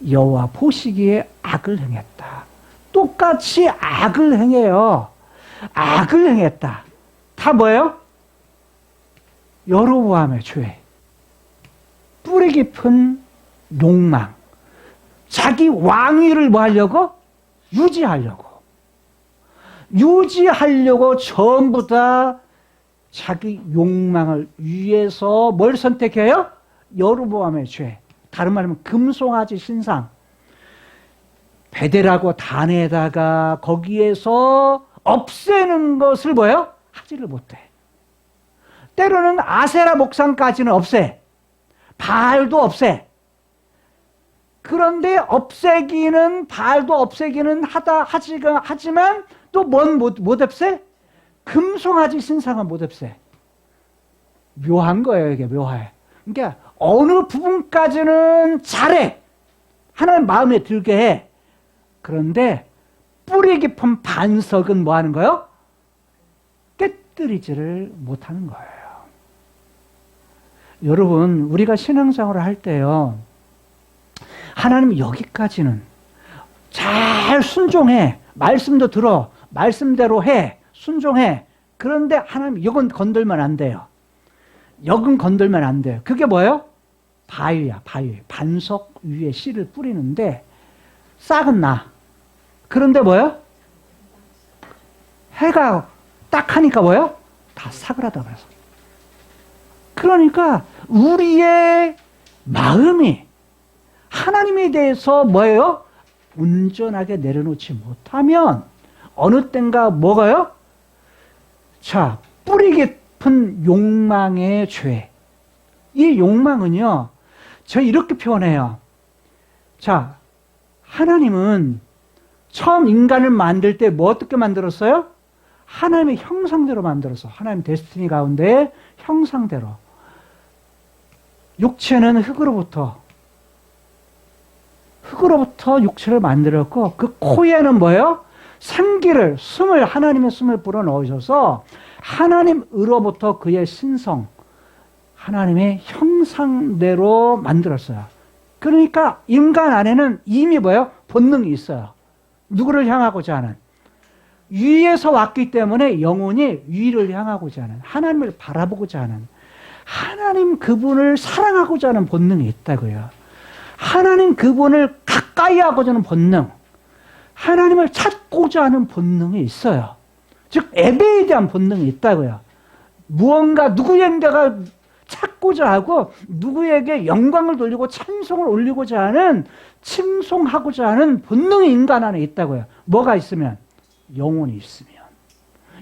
여호와 보시기에 악을 행했다. 똑같이 악을 행해요. 악을 행했다. 다 뭐예요? 여로보암의 죄. 뿌리 깊은 욕망. 자기 왕위를 뭐 하려고? 유지하려고 전부 다 자기 욕망을 위해서 뭘 선택해요? 여로보암의 죄. 다른 말하면 금송아지 신상. 베델하고 단에다가 거기에서 없애는 것을 뭐예요? 하지를 못해. 때로는 아세라 목상까지는 없애. 바알도 없애. 그런데 바알도 없애기는 하지만 또 못 없애? 금송아지 신상은 못 없애. 묘한 거예요, 이게 묘해. 그러니까 어느 부분까지는 잘해. 하나님 마음에 들게 해. 그런데 뿌리 깊은 반석은 뭐 하는 거예요? 깨뜨리지를 못하는 거예요. 여러분, 우리가 신앙생활을 할 때요, 하나님 여기까지는 잘 순종해. 말씀도 들어. 말씀대로 해. 순종해. 그런데 하나님 이건 건들면 안 돼요. 역은 건들면 안 돼요. 그게 뭐예요? 바위야, 바위. 반석 위에 씨를 뿌리는데 싹은 나. 그런데 뭐예요? 해가 딱 하니까 뭐예요? 다 사그라져 버려서. 그러니까 우리의 마음이 하나님에 대해서 뭐예요? 온전하게 내려놓지 못하면 어느 땐가 뭐가요? 자, 뿌리 깊은 욕망의 죄. 이 욕망은요, 저 이렇게 표현해요. 자, 하나님은 처음 인간을 만들 때 뭐 어떻게 만들었어요? 하나님의 형상대로 만들었어. 하나님 데스티니 가운데 형상대로. 육체는 흙으로부터 육체를 만들었고 그 코에는 뭐예요? 생기를, 숨을, 하나님의 숨을 불어넣으셔서 하나님으로부터 그의 신성, 하나님의 형상대로 만들었어요. 그러니까 인간 안에는 이미 뭐예요? 본능이 있어요. 누구를 향하고자 하는. 위에서 왔기 때문에 영혼이 위를 향하고자 하는, 하나님을 바라보고자 하는, 하나님 그분을 사랑하고자 하는 본능이 있다고요. 하나님 그분을 가까이 하고자 하는 본능, 하나님을 찾고자 하는 본능이 있어요. 즉 예배에 대한 본능이 있다고요. 무언가 누구에게가 찾고자 하고 누구에게 영광을 돌리고 찬송을 올리고자 하는, 칭송하고자 하는 본능이 인간 안에 있다고요. 뭐가 있으면? 영혼이 있으면.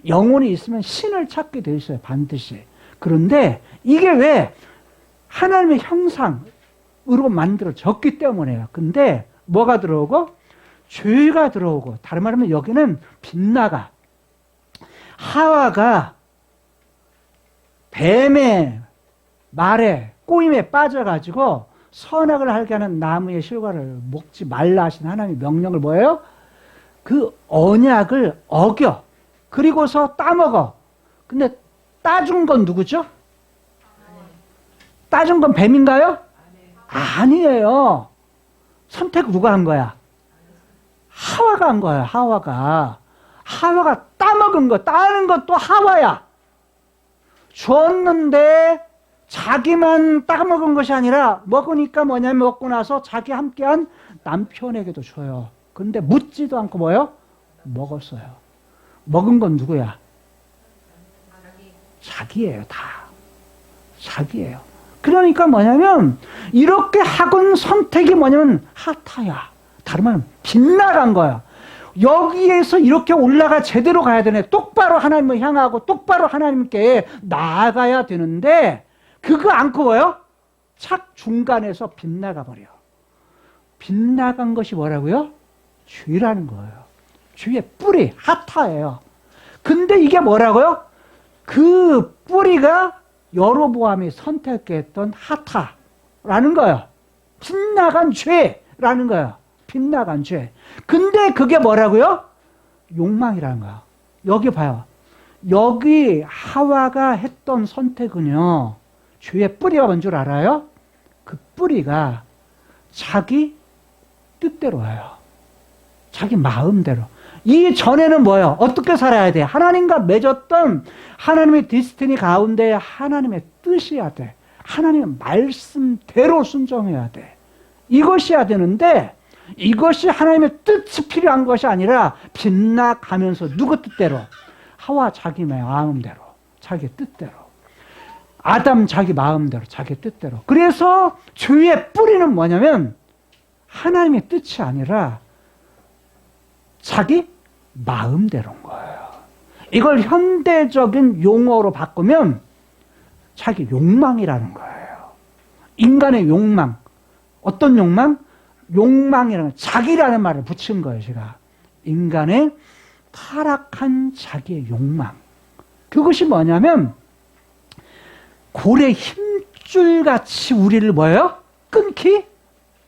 영혼이 있으면 신을 찾게 돼 있어요. 반드시. 그런데 이게 왜? 하나님의 형상으로 만들어졌기 때문에요. 근데 뭐가 들어오고? 죄가 들어오고, 다른 말하면 여기는 빗나가. 하와가 뱀의 말에, 꼬임에 빠져가지고 선악을 알게 하는 나무의 실과를 먹지 말라 하신 하나님의 명령을 뭐예요? 그 언약을 어겨. 그리고서 따먹어. 근데 따준 건 누구죠? 따준 건 뱀인가요? 아니에요. 선택 누가 한 거야? 하와가 한 거야. 하와가 따먹은 거, 따는 것도 하와야. 줬는데 자기만 따먹은 것이 아니라 먹으니까 뭐냐면 먹고 나서 자기 함께한 남편에게도 줘요. 근데 묻지도 않고 뭐요? 먹었어요. 먹은 건 누구야? 자기예요. 다 자기예요. 그러니까 뭐냐면 이렇게 학은 선택이 뭐냐면 하타야. 다른 말은 빗나간 거야. 여기에서 이렇게 올라가 제대로 가야 되네. 똑바로 하나님을 향하고 똑바로 하나님께 나아가야 되는데 그거 않고 뭐요? 착 중간에서 빗나가 버려. 빗나간 것이 뭐라고요? 죄라는 거예요. 죄의 뿌리, 하타예요. 근데 이게 뭐라고요? 그 뿌리가 여로보암이 선택했던 하타라는 거예요. 빗나간 죄라는 거예요. 빗나간 죄. 근데 그게 뭐라고요? 욕망이라는 거예요. 여기 봐요. 여기 하와가 했던 선택은요, 죄의 뿌리가 뭔 줄 알아요? 그 뿌리가 자기 뜻대로예요. 자기 마음대로. 이 전에는 뭐예요? 어떻게 살아야 돼? 하나님과 맺었던 하나님의 디스티니 가운데 하나님의 뜻이어야 돼. 하나님의 말씀대로 순종해야 돼. 이것이어야 되는데 이것이 하나님의 뜻이 필요한 것이 아니라 빗나가면서 누구 뜻대로? 하와 자기 마음대로, 자기 뜻대로. 아담 자기 마음대로, 자기 뜻대로. 그래서 죄의 뿌리는 뭐냐면 하나님의 뜻이 아니라 자기 마음대로인 거예요. 이걸 현대적인 용어로 바꾸면 자기 욕망이라는 거예요. 인간의 욕망. 어떤 욕망? 욕망이라는, 자기라는 말을 붙인 거예요, 제가. 인간의 타락한 자기의 욕망. 그것이 뭐냐면 고래 힘줄같이 우리를 뭐예요? 끊기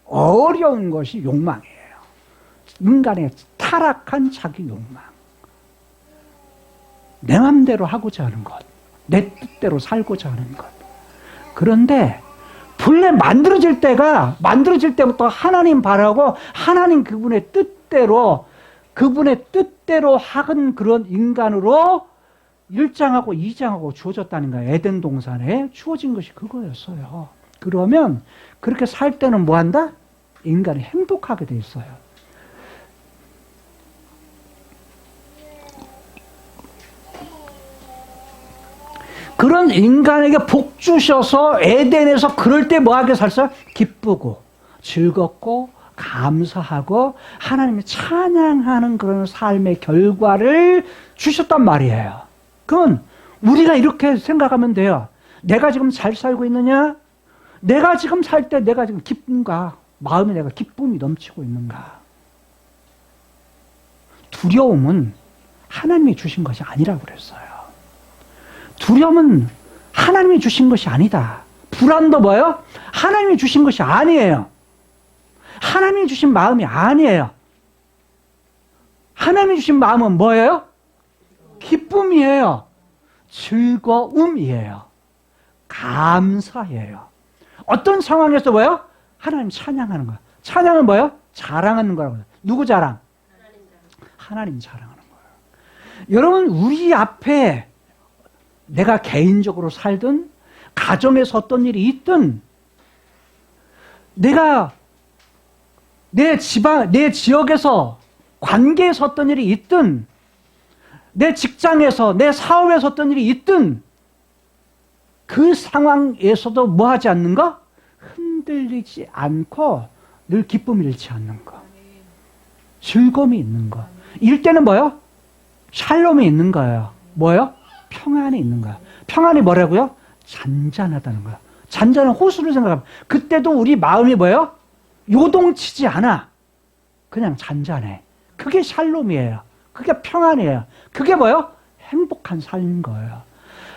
어려운 것이 욕망이에요. 인간의 타락한 자기 욕망. 내 맘대로 하고자 하는 것. 내 뜻대로 살고자 하는 것. 그런데 본래 만들어질 때부터 하나님 바라고 하나님 그분의 뜻대로 하는 그런 인간으로 1장하고 2장하고 주어졌다는 거예요. 에덴 동산에 주어진 것이 그거였어요. 그러면 그렇게 살 때는 뭐 한다? 인간이 행복하게 돼 있어요. 그런 인간에게 복 주셔서 에덴에서 그럴 때 뭐하게 살았어요? 기쁘고 즐겁고 감사하고 하나님을 찬양하는 그런 삶의 결과를 주셨단 말이에요. 그건 우리가 이렇게 생각하면 돼요. 내가 지금 잘 살고 있느냐? 내가 지금 살 때 내가 지금 기쁜가? 마음에 내가 기쁨이 넘치고 있는가? 두려움은 하나님이 주신 것이 아니라고 그랬어요. 두려움은 하나님이 주신 것이 아니다. 불안도 뭐예요? 하나님이 주신 것이 아니에요. 하나님이 주신 마음이 아니에요. 하나님이 주신 마음은 뭐예요? 기쁨이에요. 즐거움이에요. 감사예요. 어떤 상황에서 뭐예요? 하나님 찬양하는 거예요. 찬양은 뭐예요? 자랑하는 거라고 해요. 누구 자랑? 하나님 자랑하는 거예요. 여러분, 우리 앞에 내가 개인적으로 살든 가정에서 어떤 일이 있든 내가 내 지역에서 관계에서 어떤 일이 있든 내 직장에서 내 사업에서 어떤 일이 있든 그 상황에서도 뭐 하지 않는가? 흔들리지 않고 늘 기쁨을 잃지 않는 거. 즐거움이 있는 거. 이럴 때는 뭐요? 샬롬이 있는 거예요. 뭐요? 평안이 있는 거야. 평안이 뭐라고요? 잔잔하다는 거야. 잔잔한 호수를 생각하면 그때도 우리 마음이 뭐예요? 요동치지 않아. 그냥 잔잔해. 그게 샬롬이에요. 그게 평안이에요. 그게 뭐예요? 행복한 삶인 거예요.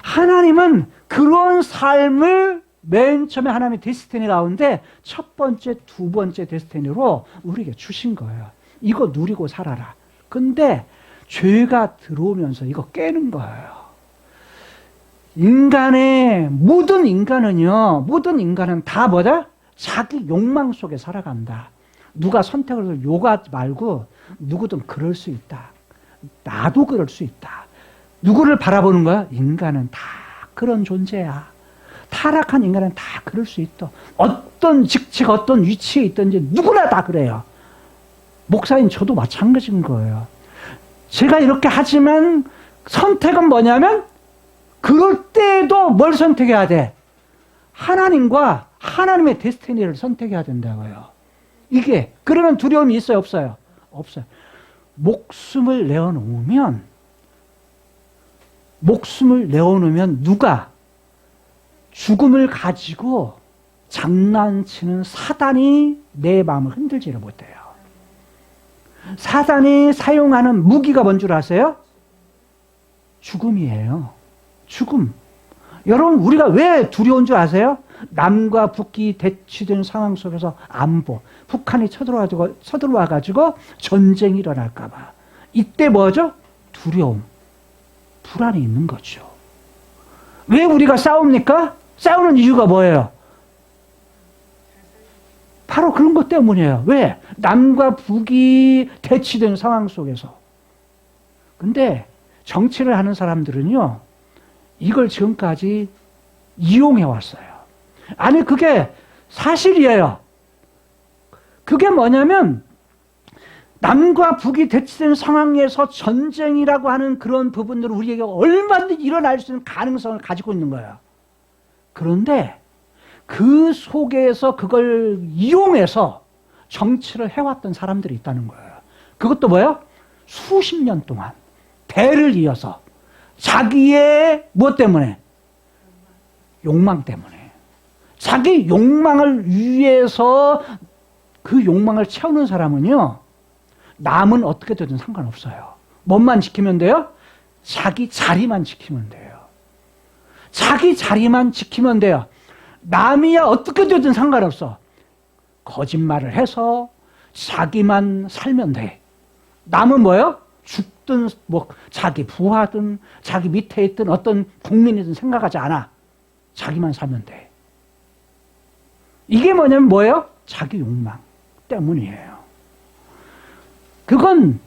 하나님은 그런 삶을 맨 처음에 하나님의 데스티니 가운데 첫 번째, 두 번째 데스티니로 우리에게 주신 거예요. 이거 누리고 살아라. 근데 죄가 들어오면서 이거 깨는 거예요. 모든 인간은 다 뭐다? 자기 욕망 속에 살아간다. 누가 선택을 해서 욕하지 말고 누구든 그럴 수 있다. 나도 그럴 수 있다. 누구를 바라보는 거야? 인간은 다 그런 존재야. 타락한 인간은 다 그럴 수 있다. 어떤 직책, 어떤 위치에 있든지 누구나 다 그래요. 목사인 저도 마찬가지인 거예요. 제가 이렇게 하지만 선택은 뭐냐면 그럴 때도 뭘 선택해야 돼? 하나님과 하나님의 데스티니를 선택해야 된다고요. 이게 그러면 두려움이 있어요, 없어요? 없어요. 목숨을 내어놓으면 누가 죽음을 가지고 장난치는 사단이 내 마음을 흔들지를 못해요. 사단이 사용하는 무기가 뭔 줄 아세요? 죽음이에요. 죽음. 여러분, 우리가 왜 두려운 줄 아세요? 남과 북이 대치된 상황 속에서 안보. 북한이 쳐들어와가지고 전쟁이 일어날까봐. 이때 뭐죠? 두려움. 불안이 있는 거죠. 왜 우리가 싸웁니까? 싸우는 이유가 뭐예요? 바로 그런 것 때문이에요. 왜? 남과 북이 대치된 상황 속에서. 근데 정치를 하는 사람들은요, 이걸 지금까지 이용해 왔어요. 아니, 그게 사실이에요. 그게 뭐냐면, 남과 북이 대치된 상황에서 전쟁이라고 하는 그런 부분들은 우리에게 얼마든지 일어날 수 있는 가능성을 가지고 있는 거예요. 그런데 그 속에서 그걸 이용해서 정치를 해왔던 사람들이 있다는 거예요. 그것도 뭐예요? 수십 년 동안 대를 이어서 자기의 무엇 때문에? 욕망 때문에. 자기 욕망을 위해서 그 욕망을 채우는 사람은요, 남은 어떻게 되든 상관없어요. 뭔만 지키면 돼요? 자기 자리만 지키면 돼요. 자기 자리만 지키면 돼요. 남이야 어떻게 되든 상관없어. 거짓말을 해서 자기만 살면 돼. 남은 뭐예요? 죽든 뭐 자기 부하든 자기 밑에 있든 어떤 국민이든 생각하지 않아. 자기만 살면 돼. 이게 뭐냐면 뭐예요? 자기 욕망 때문이에요. 그건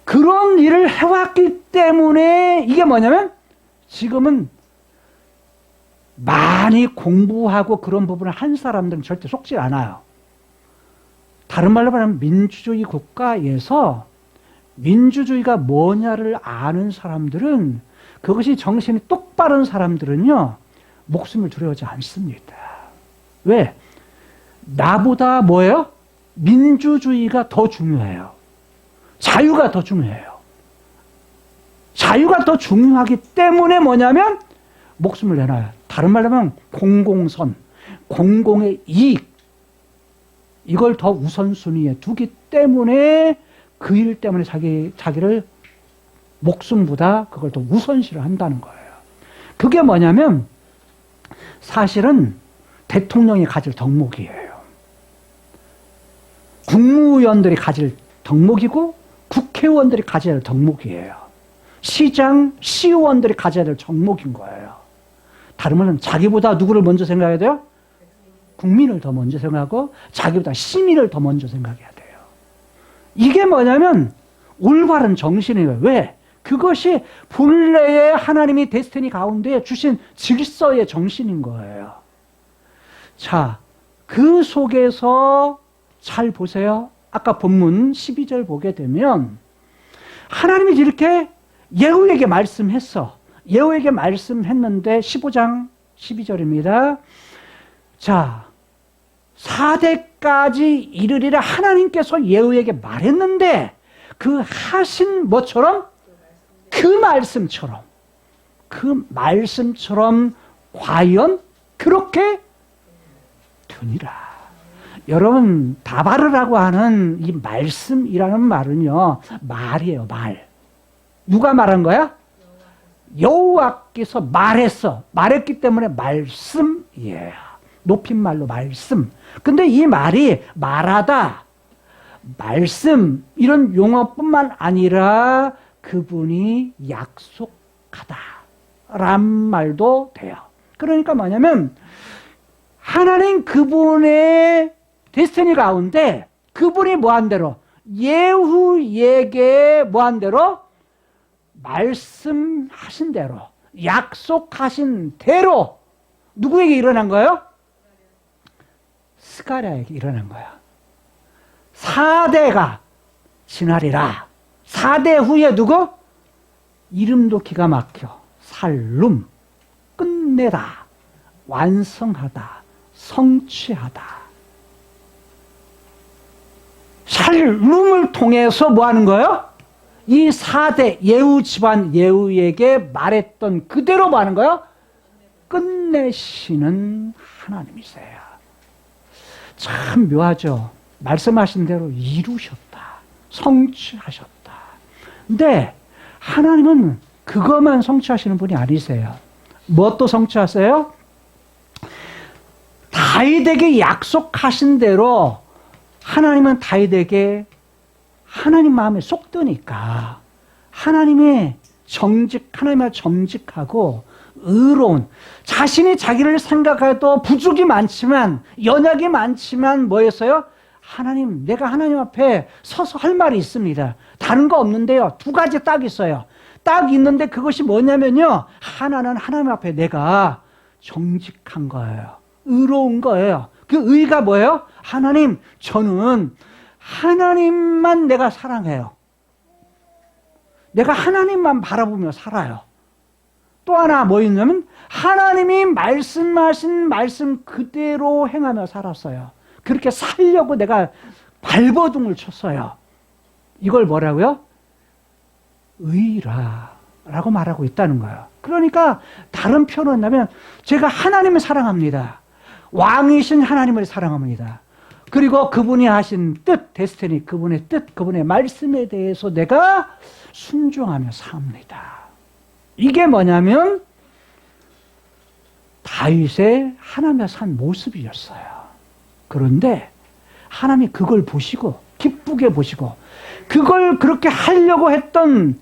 그런 일을 해왔기 때문에 이게 뭐냐면 지금은 많이 공부하고 그런 부분을 한 사람들은 절대 속지 않아요. 다른 말로 말하면 민주주의 국가에서 민주주의가 뭐냐를 아는 사람들은, 그것이 정신이 똑바른 사람들은요, 목숨을 두려워하지 않습니다. 왜? 나보다 뭐예요? 민주주의가 더 중요해요. 자유가 더 중요해요. 자유가 더 중요하기 때문에 뭐냐면 목숨을 내놔요. 다른 말로 하면 공공선, 공공의 이익, 이걸 더 우선순위에 두기 때문에 그 일 때문에 자기를 목숨보다 그걸 더 우선시를 한다는 거예요. 그게 뭐냐면 사실은 대통령이 가질 덕목이에요. 국무위원들이 가질 덕목이고 국회의원들이 가져야 할 덕목이에요. 시장, 시의원들이 가져야 될 덕목인 거예요. 다른 말은 자기보다 누구를 먼저 생각해야 돼요? 국민을 더 먼저 생각하고 자기보다 시민을 더 먼저 생각해야 돼요. 이게 뭐냐면 올바른 정신이에요. 왜? 그것이 본래의 하나님이 데스티니 가운데 주신 질서의 정신인 거예요. 자, 그 속에서 잘 보세요. 아까 본문 12절 보게 되면 하나님이 이렇게 예후에게 말씀했어. 예후에게 말씀했는데 15장 12절입니다. 자, 4대까지 이르리라 하나님께서 예후에게 말했는데 그 하신 뭐처럼? 그 말씀처럼 과연 그렇게 되니라. 여러분, 다바르라고 하는 이 말씀이라는 말은요, 말이에요, 말. 누가 말한 거야? 여호와께서 말했어. 말했기 때문에 말씀이에요. 높임말로 말씀. 근데 이 말이 말하다, 말씀, 이런 용어뿐만 아니라 그분이 약속하다 란 말도 돼요. 그러니까 뭐냐면 하나님 그분의 데스티니 가운데 그분이 뭐한 대로 예후에게 뭐한 대로 말씀하신 대로 약속하신 대로 누구에게 일어난 거예요? 스가랴에게 일어난 거야. 4대가 지나리라. 4대 후에 누구? 이름도 기가 막혀. 살룸, 끝내다, 완성하다, 성취하다. 살룸을 통해서 뭐 하는 거예요? 이 4대 예후 집안 예후에게 말했던 그대로 뭐 하는 거예요? 끝내시는 하나님이세요. 참 묘하죠. 말씀하신 대로 이루셨다. 성취하셨다. 근데 하나님은 그것만 성취하시는 분이 아니세요. 무엇도 성취하세요? 다윗에게 약속하신 대로 하나님은 다윗에게 하나님 마음에 쏙 드니까 하나님의 정직하고 의로운, 자신이 자기를 생각해도 부족이 많지만 연약이 많지만 뭐였어요? 하나님, 내가 하나님 앞에 서서 할 말이 있습니다. 다른 거 없는데요. 2가지 딱 있어요. 딱 있는데 그것이 뭐냐면요. 하나는 하나님 앞에 내가 정직한 거예요. 의로운 거예요. 그 의가 뭐예요? 하나님, 저는 하나님만 내가 사랑해요. 내가 하나님만 바라보며 살아요. 또 하나 뭐 있냐면 하나님이 말씀하신 말씀 그대로 행하며 살았어요. 그렇게 살려고 내가 발버둥을 쳤어요. 이걸 뭐라고요? 의라고 말하고 있다는 거예요. 그러니까 다른 표현은 하면 제가 하나님을 사랑합니다. 왕이신 하나님을 사랑합니다. 그리고 그분이 하신 뜻, 데스티니, 그분의 뜻, 그분의 말씀에 대해서 내가 순종하며 삽니다. 이게 뭐냐면 다윗의 하나님과 산 모습이었어요. 그런데 하나님이 그걸 보시고 기쁘게 보시고 그걸 그렇게 하려고 했던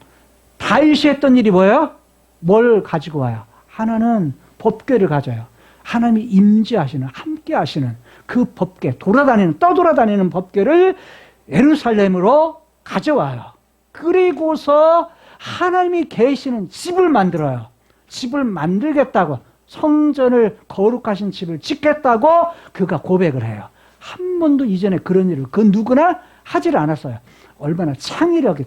다윗이 했던 일이 뭐예요? 뭘 가지고 와요? 하나는 법궤를 가져요. 하나님이 임재하시는, 함께 하시는 그 법궤, 떠돌아다니는 법궤를 예루살렘으로 가져와요. 그리고서 하나님이 계시는 집을 만들어요. 집을 만들겠다고, 성전을 거룩하신 집을 짓겠다고 그가 고백을 해요. 한 번도 이전에 그런 일을 그 누구나 하지를 않았어요. 얼마나 창의력이,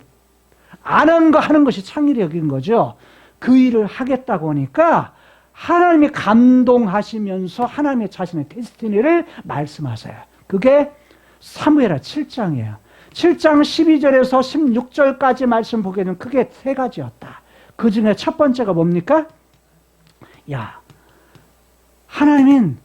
아는 거 하는 것이 창의력인 거죠. 그 일을 하겠다고 하니까 하나님이 감동하시면서 하나님의 자신의 데스티니를 말씀하세요. 그게 사무엘하 7장이에요. 7장 12절에서 16절까지 말씀 보게 되면 크게 3가지였다. 그 중에 첫 번째가 뭡니까? 하나님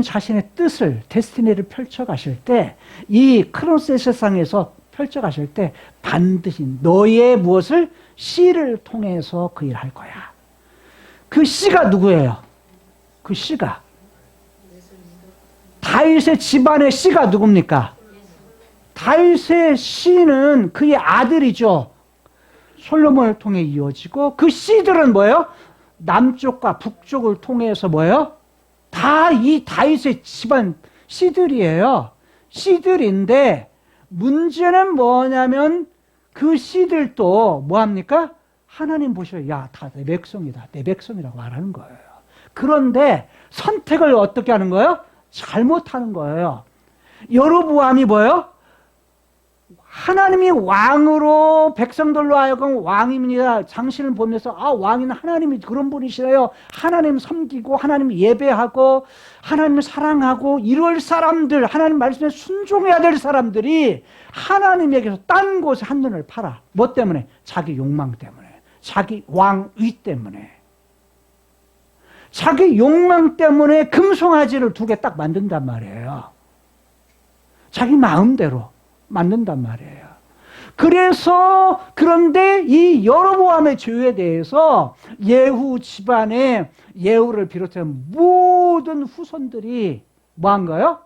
자신의 뜻을, 데스티니를 펼쳐가실 때 이 크로스 세상에서 펼쳐가실 때 반드시 너의 무엇을 씨를 통해서 그 일을 할 거야. 그 씨가 누구예요? 그 씨가 다윗의 집안의 씨가 누굽니까? 다윗의 씨는 그의 아들이죠. 솔로몬을 통해 이어지고 그 씨들은 뭐예요? 남쪽과 북쪽을 통해서 뭐예요? 다 이 다윗의 집안 씨들이에요. 씨들인데 문제는 뭐냐면 그 씨들도 뭐합니까? 하나님 보셔, 야, 다 내 백성이다. 내 백성이라고 말하는 거예요. 그런데 선택을 어떻게 하는 거예요? 잘못하는 거예요. 여로보암이 뭐예요? 하나님이 왕으로 백성들로 하여금 왕입니다. 장신을 보면서 왕인 하나님이 그런 분이시래요. 하나님 섬기고 하나님 예배하고 하나님 사랑하고 이럴 사람들, 하나님 말씀에 순종해야 될 사람들이 하나님에게서 딴 곳에 한눈을 팔아. 뭐 때문에? 자기 욕망 때문에. 자기 왕의 때문에. 자기 욕망 때문에 금송아지를 2개 딱 만든단 말이에요. 자기 마음대로 만든단 말이에요. 그래서 그런데 이 여로보암의 죄에 대해서 예후 집안의 예후를 비롯한 모든 후손들이 뭐한가요?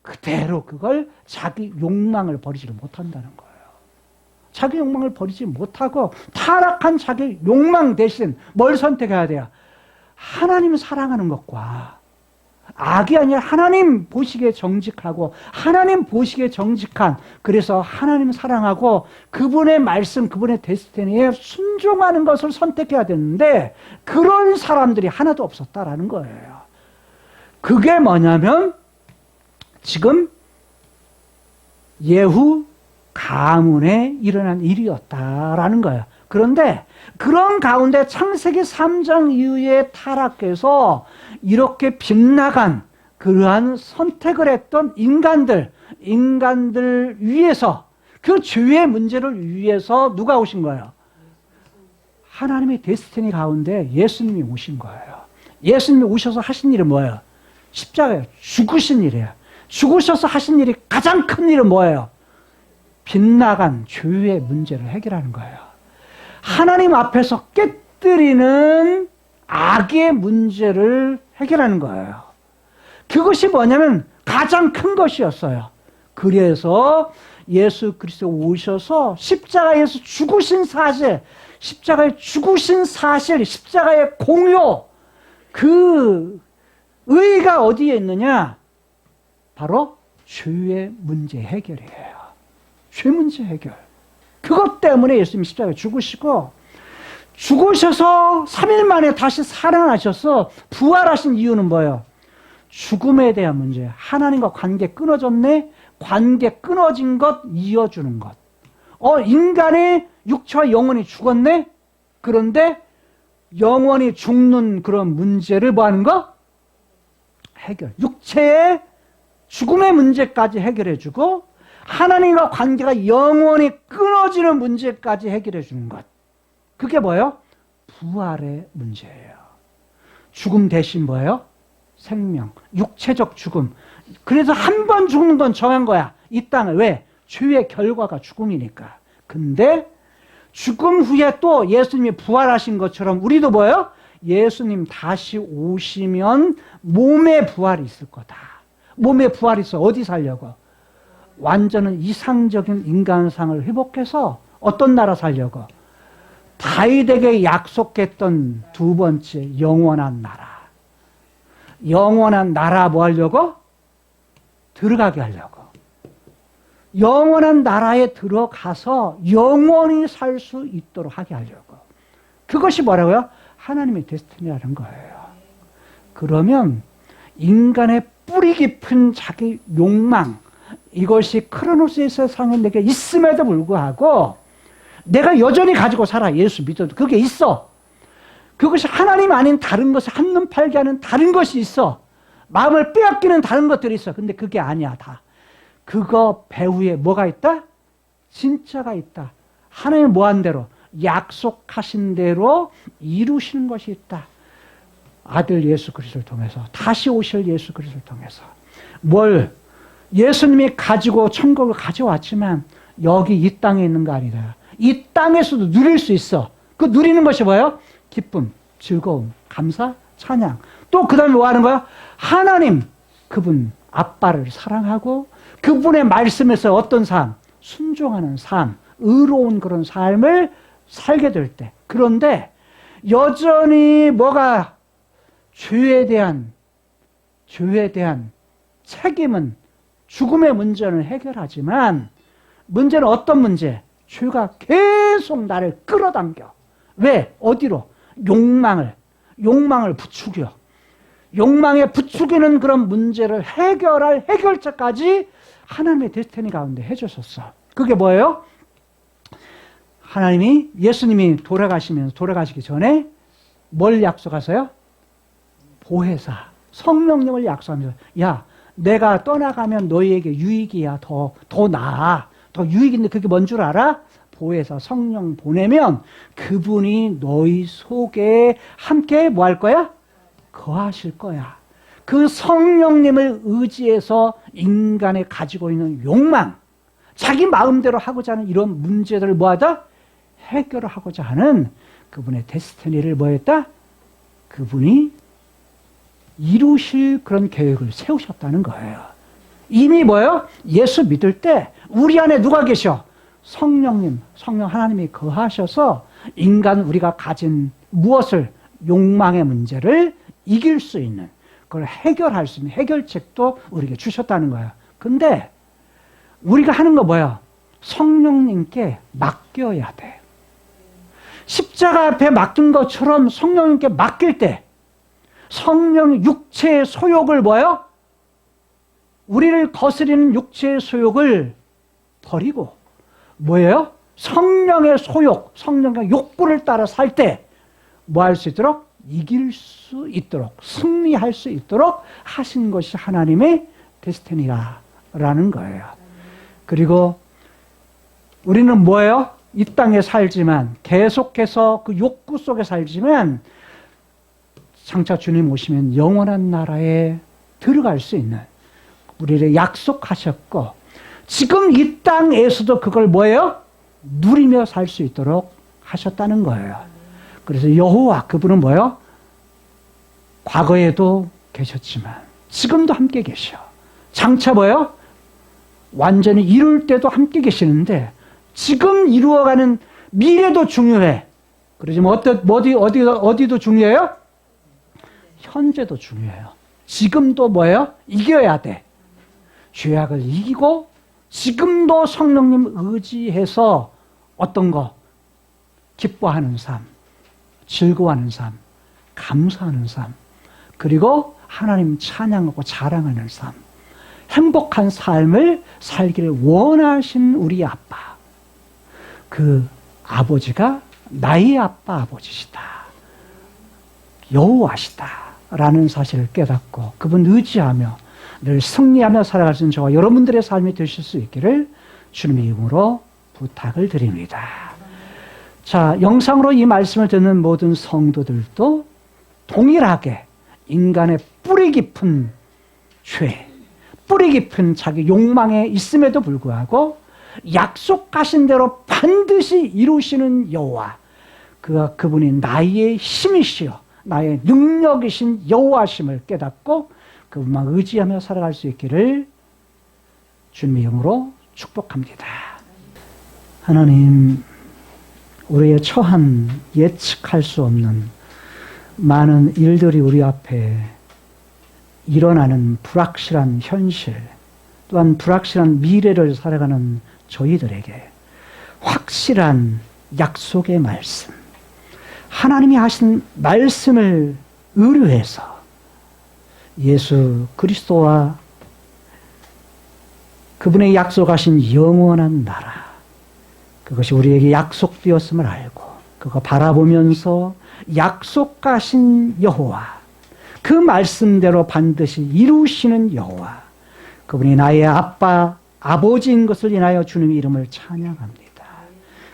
그대로 그걸 자기 욕망을 버리지를 못한다는 거예요. 자기 욕망을 버리지 못하고 타락한 자기 욕망 대신 뭘 선택해야 돼요? 하나님 사랑하는 것과 악이 아니라 하나님 보시기에 정직하고 하나님 보시기에 정직한, 그래서 하나님 사랑하고 그분의 말씀, 그분의 데스티니에 순종하는 것을 선택해야 되는데 그런 사람들이 하나도 없었다라는 거예요. 그게 뭐냐면 지금 예후 가문에 일어난 일이었다라는 거예요. 그런데 그런 가운데 창세기 3장 이후에 타락해서 이렇게 빗나간 그러한 선택을 했던 인간들 위해서, 그 죄의 문제를 위해서 누가 오신 거예요? 하나님의 데스티니 가운데 예수님이 오신 거예요. 예수님이 오셔서 하신 일은 뭐예요? 십자가예요. 죽으신 일이에요. 죽으셔서 하신 일이 가장 큰 일은 뭐예요? 빗나간 죄의 문제를 해결하는 거예요. 하나님 앞에서 깨뜨리는 악의 문제를 해결하는 거예요. 그것이 뭐냐면 가장 큰 것이었어요. 그래서 예수 그리스도 오셔서 십자가에서 죽으신 사실, 십자가에 죽으신 사실, 십자가의 공효, 그 의의가 어디에 있느냐? 바로 죄의 문제 해결이에요. 죄 문제 해결. 그것 때문에 예수님이 십자가에 죽으시고, 죽으셔서 3일 만에 다시 살아나셔서 부활하신 이유는 뭐예요? 죽음에 대한 문제. 하나님과 관계 끊어졌네? 관계 끊어진 것 이어주는 것. 인간의 육체와 영혼이 죽었네? 그런데 영혼이 죽는 그런 문제를 뭐 하는 거? 해결. 육체의 죽음의 문제까지 해결해주고 하나님과 관계가 영원히 끊어지는 문제까지 해결해 주는 것. 그게 뭐예요? 부활의 문제예요. 죽음 대신 뭐예요? 생명. 육체적 죽음. 그래서 한 번 죽는 건 정한 거야. 이 땅을. 왜? 죄의 결과가 죽음이니까. 근데 죽음 후에 또 예수님이 부활하신 것처럼 우리도 뭐예요? 예수님 다시 오시면 몸의 부활이 있을 거다. 몸의 부활이 있어. 어디 살려고? 완전한 이상적인 인간상을 회복해서 어떤 나라 살려고? 다윗에게 약속했던 2번째 영원한 나라. 영원한 나라 뭐 하려고? 들어가게 하려고. 영원한 나라에 들어가서 영원히 살 수 있도록 하게 하려고. 그것이 뭐라고요? 하나님의 데스티니라는 거예요. 그러면 인간의 뿌리 깊은 자기 욕망, 이것이 크로노스의 세상에 내게 있음에도 불구하고 내가 여전히 가지고 살아. 예수 믿어도 그게 있어. 그것이 하나님 아닌 다른 것을 한눈 팔게 하는 다른 것이 있어. 마음을 빼앗기는 다른 것들이 있어. 근데 그게 아니야. 다 그거 배후에 뭐가 있다? 진짜가 있다. 하나님 뭐한 대로, 약속하신 대로 이루시는 것이 있다. 아들 예수 그리스도를 통해서, 다시 오실 예수 그리스도를 통해서. 뭘? 예수님이 가지고 천국을 가져왔지만 여기 이 땅에 있는 거 아니다. 이 땅에서도 누릴 수 있어. 그 누리는 것이 뭐예요? 기쁨, 즐거움, 감사, 찬양. 또 그 다음에 뭐 하는 거야? 하나님, 그분 아빠를 사랑하고 그분의 말씀에서 어떤 삶? 순종하는 삶, 의로운 그런 삶을 살게 될 때. 그런데 여전히 뭐가 죄에 대한 책임은 죽음의 문제는 해결하지만 문제는 어떤 문제? 죄가 계속 나를 끌어당겨. 왜? 어디로? 욕망을 부추겨. 욕망에 부추기는 그런 문제를 해결할 해결책까지 하나님의 데스티니 가운데 해주셨어. 그게 뭐예요? 하나님이, 예수님이 돌아가시기 전에 뭘 약속하세요? 보혜사, 성령님을 약속하면서, 야, 내가 떠나가면 너희에게 유익이야. 더 나아. 더 유익인데 그게 뭔 줄 알아? 보혜사, 성령 보내면 그분이 너희 속에 함께 뭐 할 거야? 거하실 거야. 그 성령님을 의지해서 인간이 가지고 있는 욕망, 자기 마음대로 하고자 하는 이런 문제들을 뭐하다? 해결을 하고자 하는 그분의 데스티니를 뭐했다? 그분이 이루실 그런 계획을 세우셨다는 거예요. 이미 뭐예요? 예수 믿을 때 우리 안에 누가 계셔? 성령 하나님이 거하셔서 인간 우리가 가진 무엇을? 욕망의 문제를 이길 수 있는, 그걸 해결할 수 있는 해결책도 우리에게 주셨다는 거예요. 근데 우리가 하는 거 뭐야? 성령님께 맡겨야 돼. 십자가 앞에 맡긴 것처럼 성령님께 맡길 때 성령 육체의 소욕을 뭐예요? 우리를 거스리는 육체의 소욕을 버리고 뭐예요? 성령의 소욕, 성령의 욕구를 따라 살 때 뭐 할 수 있도록? 이길 수 있도록, 승리할 수 있도록 하신 것이 하나님의 데스티니라는 거예요. 그리고 우리는 뭐예요? 이 땅에 살지만, 계속해서 그 욕구 속에 살지만 장차 주님 오시면 영원한 나라에 들어갈 수 있는, 우리를 약속하셨고 지금 이 땅에서도 그걸 뭐예요? 누리며 살 수 있도록 하셨다는 거예요. 그래서 여호와, 그분은 뭐예요? 과거에도 계셨지만 지금도 함께 계셔. 장차 뭐예요? 완전히 이룰 때도 함께 계시는데 지금 이루어가는 미래도 중요해. 그러지만 어디도 중요해요? 현재도 중요해요. 지금도 뭐예요? 이겨야 돼. 죄악을 이기고 지금도 성령님 의지해서 어떤 거? 기뻐하는 삶, 즐거워하는 삶, 감사하는 삶, 그리고 하나님 찬양하고 자랑하는 삶, 행복한 삶을 살기를 원하신 우리 아빠, 그 아버지가 나의 아빠 아버지시다, 여호와시다 라는 사실을 깨닫고 그분 의지하며 늘 승리하며 살아갈 수 있는 저와 여러분들의 삶이 되실 수 있기를 주님의 이름으로 부탁을 드립니다. 자, 영상으로 이 말씀을 듣는 모든 성도들도 동일하게 인간의 뿌리 깊은 죄, 뿌리 깊은 자기 욕망에 있음에도 불구하고 약속하신 대로 반드시 이루시는 여호와, 그분이 나의 힘이시여 나의 능력이신 여호와심을 깨닫고 그분만 의지하며 살아갈 수 있기를 주님의 이름으로 축복합니다. 하나님, 우리의 처한 예측할 수 없는 많은 일들이 우리 앞에 일어나는 불확실한 현실, 또한 불확실한 미래를 살아가는 저희들에게 확실한 약속의 말씀, 하나님이 하신 말씀을 의뢰해서 예수 그리스도와 그분의 약속하신 영원한 나라, 그것이 우리에게 약속되었음을 알고 그거 바라보면서 약속하신 여호와, 그 말씀대로 반드시 이루시는 여호와, 그분이 나의 아빠, 아버지인 것을 인하여 주님의 이름을 찬양합니다.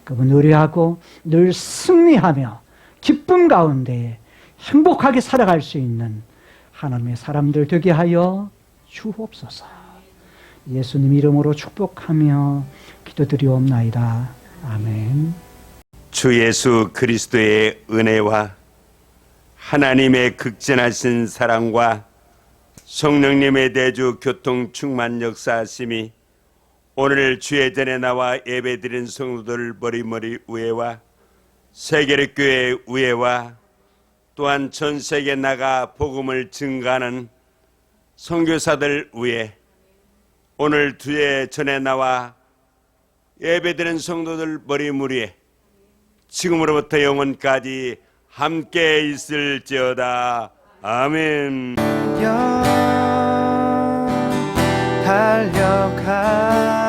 그분 의뢰하고 늘 승리하며 기쁨 가운데 행복하게 살아갈 수 있는 하나님의 사람들 되게 하여 주옵소서. 예수님 이름으로 축복하며 기도드리옵나이다. 아멘.
주 예수 그리스도의 은혜와 하나님의 극진하신 사랑과 성령님의 대주 교통 충만 역사하심이 오늘 주의 전에 나와 예배드린 성도들 머리머리 위에와 세계력교회 위에와 또한 전 세계 나가 복음을 증가하는 선교사들 위에 오늘 주의 전에 나와 예배드린 성도들 머리무리에 지금으로부터 영원까지 함께 있을지어다. 아멘.
달려가